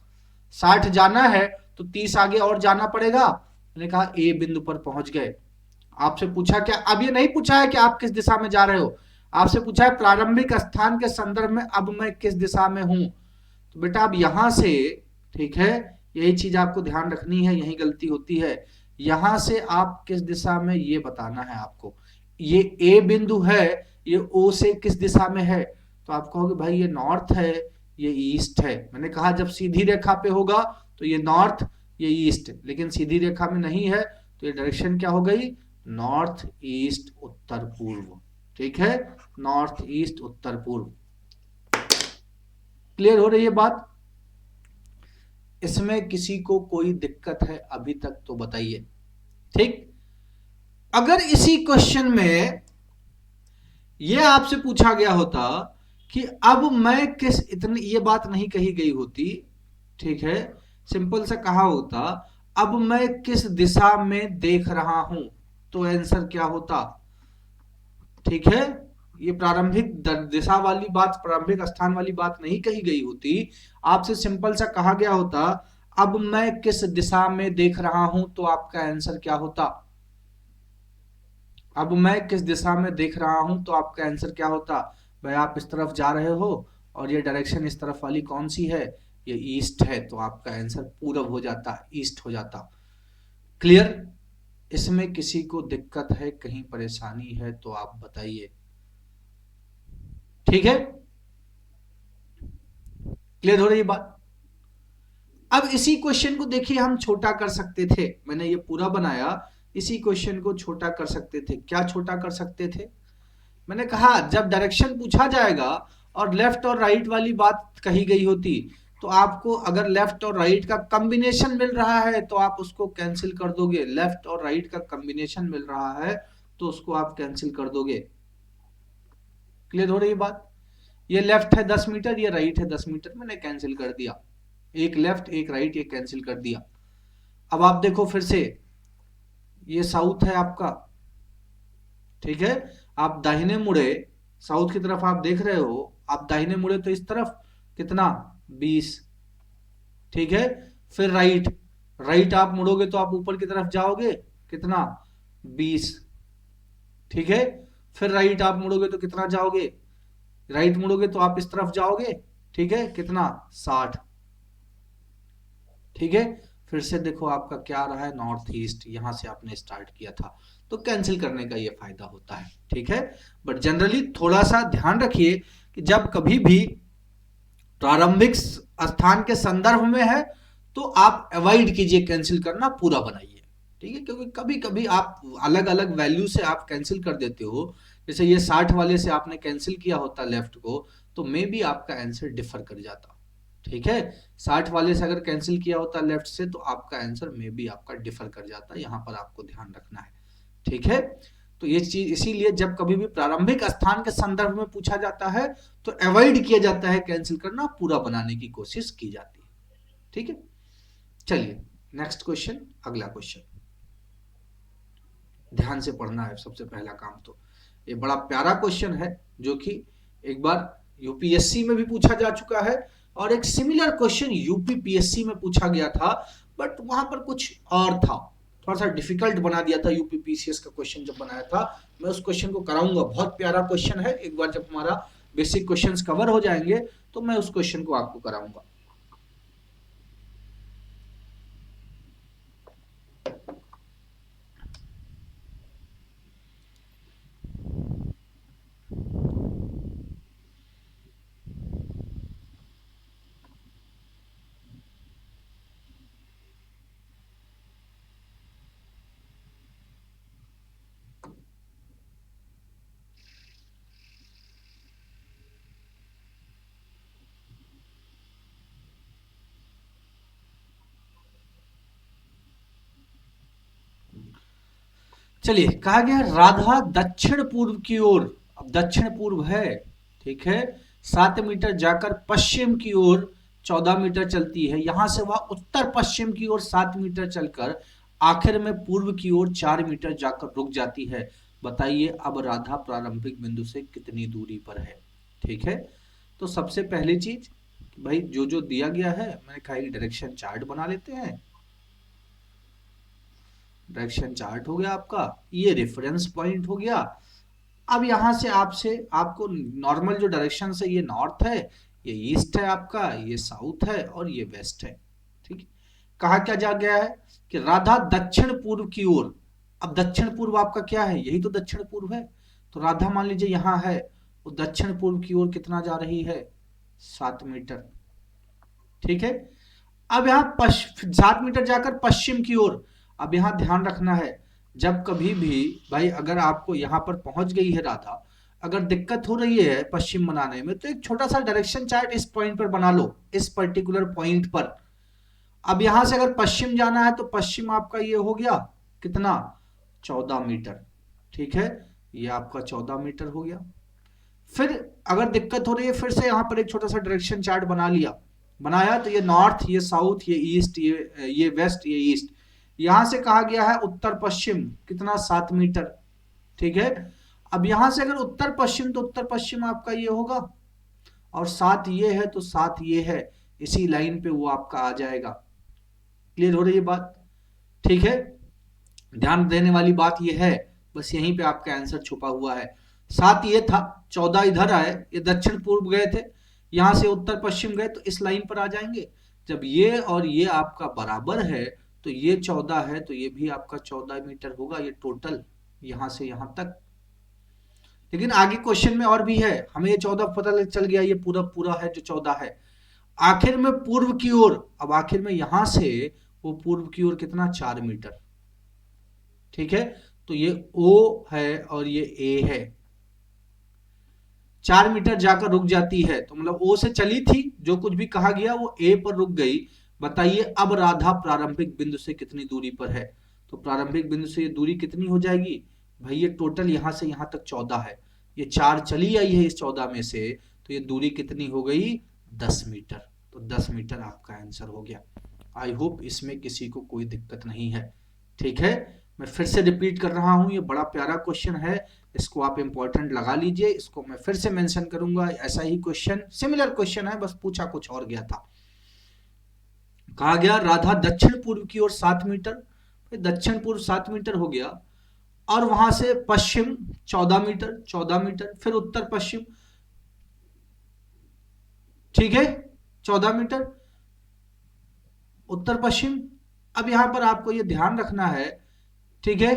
60 जाना है, तो 30 आगे और जाना पड़ेगा। मैंने कहा ए बिंदु पर पहुंच गए। आपसे पूछा क्या, अब ये नहीं पूछा है कि आप किस दिशा में जा रहे हो, आपसे पूछा है प्रारंभिक स्थान के संदर्भ में अब मैं किस दिशा में हूं। तो बेटा अब यहां से, ठीक है, यही चीज आपको ध्यान रखनी है, यही गलती होती है, यहां से आप किस दिशा में ये बताना है आपको। ये ए बिंदु है, ये ओ से किस दिशा में है, तो आप कहोगे भाई ये नॉर्थ है, ये ईस्ट है। मैंने कहा जब सीधी रेखा पे होगा तो ये नॉर्थ, ये ईस्ट, लेकिन सीधी रेखा में नहीं है, तो ये डायरेक्शन क्या हो गई, नॉर्थ ईस्ट उत्तर पूर्व। ठीक है, नॉर्थ ईस्ट उत्तर पूर्व। क्लियर हो रही है बात, इसमें किसी को कोई दिक्कत है अभी तक तो बताइए। ठीक, अगर इसी क्वेश्चन में यह आपसे पूछा गया होता कि अब मैं किस, इतनी ये बात नहीं कही गई होती, ठीक है, सिंपल सा कहा होता अब मैं किस दिशा में देख रहा हूं, तो आंसर क्या होता? ठीक है, ये प्रारंभिक दिशा वाली बात, प्रारंभिक स्थान वाली बात नहीं कही गई होती, आपसे सिंपल सा कहा गया होता अब मैं किस दिशा में देख रहा हूं, तो आपका आंसर क्या होता? अब मैं किस दिशा में देख रहा हूं, तो आपका आंसर क्या होता? भाई आप इस तरफ जा रहे हो और ये डायरेक्शन इस तरफ वाली कौन सी है? ये ईस्ट है, तो आपका आंसर पूरब हो जाता, ईस्ट हो जाता। क्लियर? इसमें किसी को दिक्कत है, कहीं परेशानी है तो आप बताइए। ठीक है, क्लियर हो रही बात? अब इसी क्वेश्चन को देखिए हम छोटा कर सकते थे, मैंने ये पूरा बनाया, इसी क्वेश्चन को छोटा कर सकते थे। क्या छोटा कर सकते थे? मैंने कहा जब डायरेक्शन पूछा जाएगा और लेफ्ट और राइट वाली बात कही गई होती, तो आपको अगर लेफ्ट और राइट का कॉम्बिनेशन मिल रहा है तो आप उसको कैंसिल कर दोगे। लेफ्ट और राइट का कॉम्बिनेशन मिल रहा है तो उसको आप कैंसिल कर दोगे। क्लियर हो रही है बात? ये लेफ्ट है 10 मीटर, ये राइट है 10 मीटर, मैंने कैंसिल कर दिया। एक लेफ्ट एक राइट, ये कैंसिल कर दिया। अब आप देखो फिर से, ये साउथ है आपका, ठीक है, आप दाहिने मुड़े, साउथ की तरफ आप देख रहे हो, आप दाहिने मुड़े तो इस तरफ कितना, 20, ठीक है। फिर राइट, राइट आप मुड़ोगे तो आप ऊपर की तरफ जाओगे, कितना, 20, ठीक है। फिर राइट आप मुड़ोगे तो कितना जाओगे, राइट मुड़ोगे तो आप इस तरफ जाओगे, ठीक है, कितना, 60, ठीक है। फिर से देखो आपका क्या रहा है, नॉर्थ ईस्ट, यहां से आपने स्टार्ट किया था, तो कैंसिल करने का ये फायदा होता है, ठीक है। बट जनरली थोड़ा सा ध्यान रखिए कि जब कभी भी प्रारंभिक स्थान के संदर्भ में है तो आप अवॉइड कीजिए कैंसिल करना, पूरा बनाइए, ठीक है। क्योंकि कभी कभी आप अलग अलग वैल्यू से आप कैंसिल कर देते हो, जैसे ये 60 वाले से आपने कैंसिल किया होता लेफ्ट को, तो मे बी आपका आंसर डिफर कर जाता, ठीक है। 60 वाले से अगर कैंसिल किया होता लेफ्ट से तो आपका आंसर मे बी आपका डिफर कर जाता, यहां पर आपको ध्यान रखना है, ठीक है। तो ये चीज इसीलिए जब कभी भी प्रारंभिक स्थान के संदर्भ में पूछा जाता है तो अवॉइड किया जाता है कैंसिल करना, पूरा बनाने की कोशिश की जाती है, ठीक है। चलिए नेक्स्ट क्वेश्चन, अगला क्वेश्चन ध्यान से पढ़ना है सबसे पहला काम। तो ये बड़ा प्यारा क्वेश्चन है जो कि एक बार यूपीएससी में भी पूछा जा चुका है और एक सिमिलर क्वेश्चन यूपीपीएससी में पूछा गया था, बट वहां पर कुछ और था, थोड़ा सा डिफिकल्ट बना दिया था यूपीपीसीएस का क्वेश्चन जब बनाया था। मैं उस क्वेश्चन को कराऊंगा, बहुत प्यारा क्वेश्चन है, एक बार जब हमारा बेसिक क्वेश्चंस कवर हो जाएंगे तो मैं उस क्वेश्चन को आपको कराऊंगा। चलिए, कहा गया राधा दक्षिण पूर्व की ओर, अब दक्षिण पूर्व है, ठीक है, 7 मीटर जाकर पश्चिम की ओर 14 मीटर चलती है, यहां से वह उत्तर पश्चिम की ओर 7 मीटर चलकर आखिर में पूर्व की ओर 4 मीटर जाकर रुक जाती है। बताइए अब राधा प्रारंभिक बिंदु से कितनी दूरी पर है, ठीक है। तो सबसे पहली चीज, भाई जो जो दिया गया है, मैंने कहा डायरेक्शन चार्ट बना लेते हैं। डायरेक्शन चार्ट हो गया आपका, ये रेफरेंस पॉइंट हो गया। अब यहां से आपसे आपको नॉर्मल जो डायरेक्शन है, ये नॉर्थ है, ये ईस्ट है आपका, ये साउथ है और ये वेस्ट है, ठीक है। कहा क्या जा गया है कि राधा दक्षिण पूर्व की ओर, अब दक्षिण पूर्व आपका क्या है, यही तो दक्षिण पूर्व है, तो राधा मान लीजिए यहां है, वो दक्षिण पूर्व की ओर कितना जा रही है, 7 मीटर, ठीक है। अब यहाँ 7 मीटर जाकर पश्चिम की ओर, अब यहां ध्यान रखना है, जब कभी भी भाई अगर आपको यहां पर पहुंच गई है राधा, अगर दिक्कत हो रही है पश्चिम बनाने में, तो एक छोटा सा डायरेक्शन चार्ट इस पॉइंट पर बना लो, इस पर्टिकुलर पॉइंट पर। अब यहां से अगर पश्चिम जाना है तो पश्चिम आपका ये हो गया कितना, 14 मीटर। ठीक है, ये आपका 14 मीटर हो गया। फिर अगर दिक्कत हो रही है, फिर से यहाँ पर एक छोटा सा डायरेक्शन चार्ट बना लिया, बनाया तो ये नॉर्थ, ये साउथ, ये ईस्ट, ये वेस्ट, ये ईस्ट। यहां से कहा गया है उत्तर पश्चिम कितना, 7 मीटर। ठीक है, अब यहां से अगर उत्तर पश्चिम, तो उत्तर पश्चिम आपका ये होगा, और 7 ये है तो 7 ये है, इसी लाइन पे वो आपका आ जाएगा। क्लियर हो रही है बात? ठीक है, ध्यान देने वाली बात ये है, बस यहीं पे आपका आंसर छुपा हुआ है। 7 ये था, 14 इधर आए, ये दक्षिण पूर्व गए थे, यहां से उत्तर पश्चिम गए तो इस लाइन पर आ जाएंगे। जब ये और ये आपका बराबर है तो ये 14 है, तो ये भी आपका 14 मीटर होगा, ये टोटल यहां से यहां तक। लेकिन आगे क्वेश्चन में और भी है, हमें ये 14 पता चल गया, ये पूरा पूरा है जो 14 है। आखिर में पूर्व की ओर, अब आखिर में यहां से वो पूर्व की ओर कितना, 4 मीटर। ठीक है, तो ये O है और ये A है, 4 मीटर जाकर रुक जाती है, तो मतलब O से चली थी, जो कुछ भी कहा गया वो A पर रुक गई। बताइए अब राधा प्रारंभिक बिंदु से कितनी दूरी पर है? तो प्रारंभिक बिंदु से ये दूरी कितनी हो जाएगी भाई, ये टोटल यहां से यहां तक 14 है, ये 4 चली आई है इस 14 में से, तो ये दूरी कितनी हो गई, 10 मीटर। तो 10 मीटर आपका आंसर हो गया। आई होप इसमें किसी को कोई दिक्कत नहीं है। ठीक है, मैं फिर से रिपीट कर रहा हूं, ये बड़ा प्यारा क्वेश्चन है, इसको आप इंपॉर्टेंट लगा लीजिए, इसको मैं फिर से मेंशन करूंगा। ऐसा ही क्वेश्चन, सिमिलर क्वेश्चन है, बस पूछा कुछ और गया था। कहा गया राधा दक्षिण पूर्व की ओर 7 मीटर, दक्षिण पूर्व 7 मीटर हो गया, और वहां से पश्चिम 14 मीटर, 14 मीटर, फिर उत्तर पश्चिम, ठीक है, 14 मीटर उत्तर पश्चिम। अब यहां पर आपको यह ध्यान रखना है, ठीक है,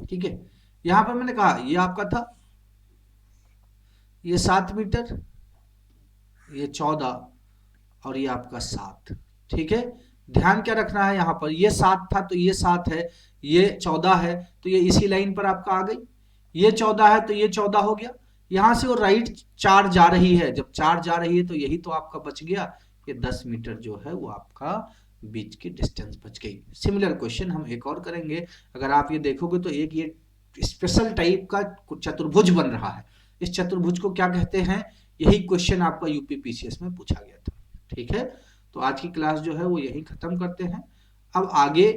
ठीक है, यहां पर मैंने कहा ये आपका था, ये 7 मीटर, ये 14, और ये आपका 7। ठीक है, ध्यान क्या रखना है, यहां पर ये 7 था तो ये 7 है, ये 14 है तो ये इसी लाइन पर आपका आ गई, ये 14 है तो ये 14 हो गया। यहां से वो राइट 4 जा रही है, जब 4 जा रही है तो यही तो आपका बच गया, ये 10 मीटर जो है वो आपका बीच की डिस्टेंस बच गई। सिमिलर क्वेश्चन हम एक और करेंगे, अगर आप ये देखोगे तो एक ये स्पेशल टाइप का चतुर्भुज बन रहा है, इस चतुर्भुज को क्या कहते हैं, यही क्वेश्चन आपका यूपीपीसीएस में पूछा गया था। ठीक है, तो आज की क्लास जो है वो यही खत्म करते हैं। अब आगे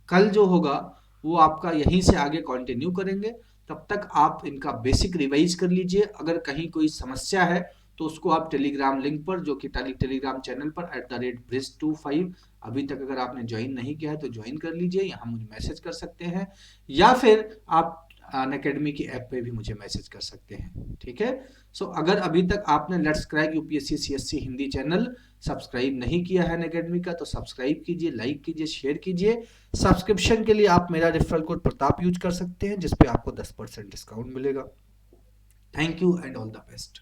कल जो होगा वो आपका यहीं से आगे कंटिन्यू करेंगे, तब तक आप इनका बेसिक रिवाइज कर लीजिए। अगर कहीं कोई समस्या है तो उसको आप टेलीग्राम लिंक पर, जो कि टेलीग्राम चैनल पर @bridge25 अभी तक अगर आपने ज्वाइन नहीं किया है तो ज्वाइन कर लीजिए, यहाँ मुझे मैसेज कर सकते हैं, या फिर आप अनअकैडमी की ऐप पे भी मुझे मैसेज कर सकते हैं। ठीक है, सो अगर अभी तक आपने let's crack UPSC CSC Hindi channel subscribe नहीं किया है अनअकैडमी का, तो सब्सक्राइब कीजिए, लाइक कीजिए, शेयर कीजिए। सब्सक्रिप्शन के लिए आप मेरा रेफरल कोड प्रताप यूज कर सकते हैं, जिसपे आपको 10% डिस्काउंट मिलेगा। Thank you and all the best.